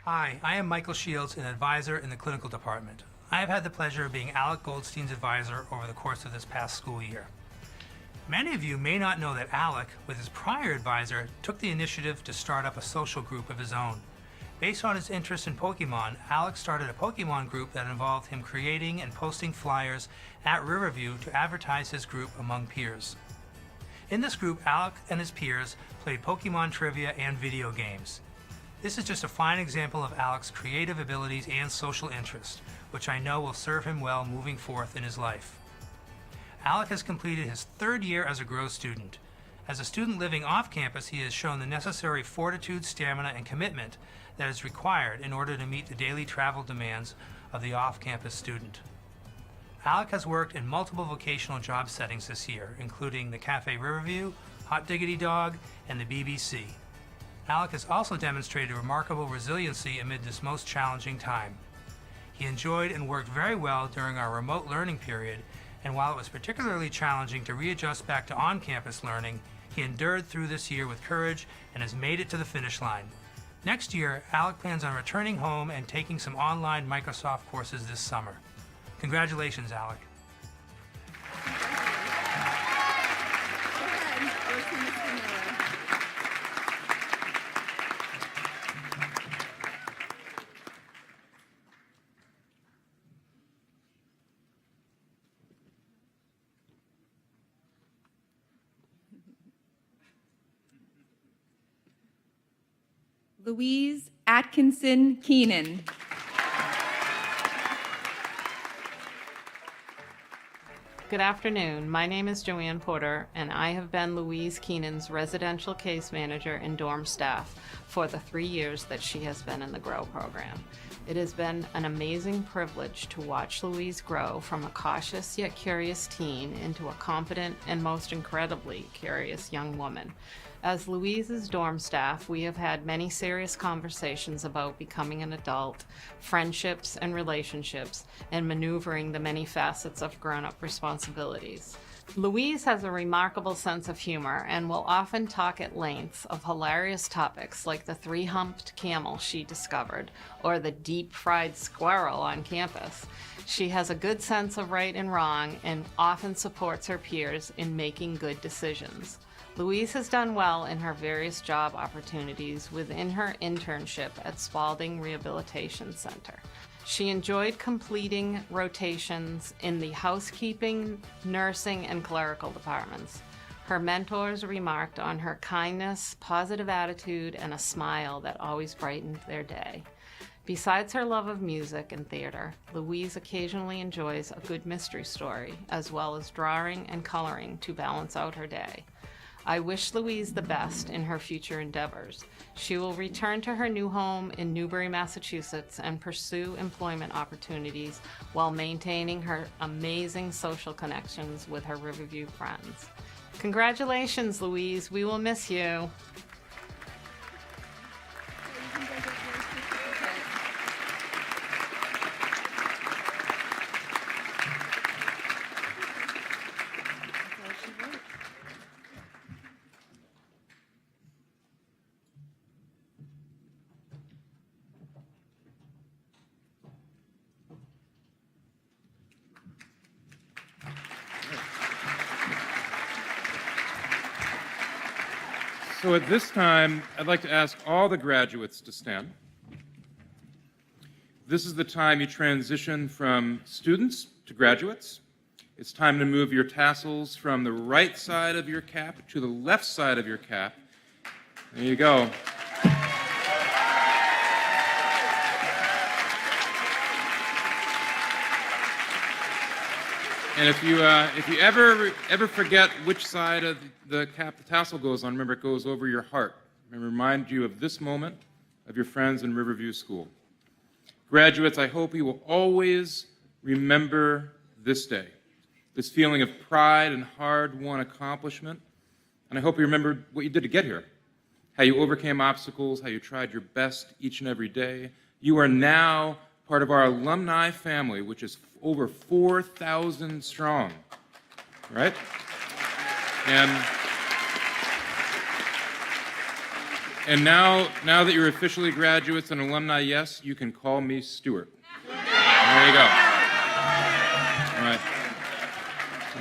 Hi, I am Michael Shields, an advisor in the clinical department. I have had the pleasure of being Alec Goldstein's advisor over the course of this past school year. Many of you may not know that Alec, with his prior advisor, took the initiative to start up a social group of his own. Based on his interest in Pokemon, Alec started a Pokemon group that involved him creating and posting flyers at Riverview to advertise his group among peers. In this group, Alec and his peers played Pokemon trivia and video games. This is just a fine example of Alec's creative abilities and social interest, which I know will serve him well moving forth in his life. Alec has completed his third year as a Grow student. As a student living off campus, he has shown the necessary fortitude, stamina, and commitment that is required in order to meet the daily travel demands of the off-campus student. Alec has worked in multiple vocational job settings this year, including the Cafe Riverview, Hot Diggity Dog, and the BBC. Alec has also demonstrated remarkable resiliency amid this most challenging time. He enjoyed and worked very well during our remote learning period, and while it was particularly challenging to readjust back to on-campus learning, he endured through this year with courage and has made it to the finish line. Next year, Alec plans on returning home and taking some online Microsoft courses this summer. Congratulations, Alec. Louise Atkinson Keenan. Good afternoon. My name is Joanne Porter, and I have been Louise Keenan's residential case manager and dorm staff for the 3 years that she has been in the GROW program. It has been an amazing privilege to watch Louise grow from a cautious yet curious teen into a competent and most incredibly curious young woman. As Louise's dorm staff, we have had many serious conversations about becoming an adult, friendships and relationships, and maneuvering the many facets of grown-up responsibilities. Louise has a remarkable sense of humor and will often talk at length of hilarious topics like the three-humped camel she discovered or the deep-fried squirrel on campus. She has a good sense of right and wrong and often supports her peers in making good decisions. Louise has done well in her various job opportunities within her internship at Spalding Rehabilitation Center. She enjoyed completing rotations in the housekeeping, nursing, and clerical departments. Her mentors remarked on her kindness, positive attitude, and a smile that always brightened their day. Besides her love of music and theater, Louise occasionally enjoys a good mystery story, as well as drawing and coloring to balance out her day. I wish Louise the best in her future endeavors. She will return to her new home in Newbury, Massachusetts, and pursue employment opportunities while maintaining her amazing social connections with her Riverview friends. Congratulations, Louise. We will miss you. So at this time, I'd like to ask all the graduates to stand. This is the time you transition from students to graduates. It's time to move your tassels from the right side of your cap to the left side of your cap. There you go. And if you ever forget which side of the cap the tassel goes on, remember it goes over your heart. And remind you of this moment of your friends in Riverview School. Graduates, I hope you will always remember this day, this feeling of pride and hard-won accomplishment. And I hope you remember what you did to get here, how you overcame obstacles, how you tried your best each and every day. You are now part of our alumni family, which is over 4,000 strong, right? And now that you're officially graduates and alumni, yes, you can call me Stuart. There you go. All right.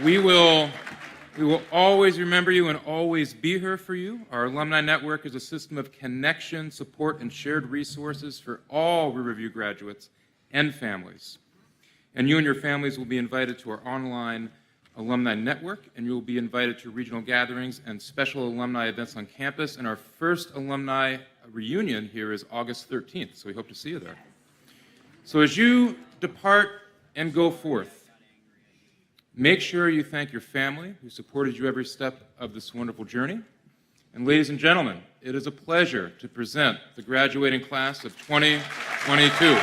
We will always remember you and always be here for you. Our alumni network is a system of connection, support, and shared resources for all Riverview graduates and families. And you and your families will be invited to our online alumni network, and you will be invited to regional gatherings and special alumni events on campus. And our first alumni reunion here is August 13th, so we hope to see you there. So as you depart and go forth, make sure you thank your family who supported you every step of this wonderful journey. And ladies and gentlemen, it is a pleasure to present the graduating class of 2022.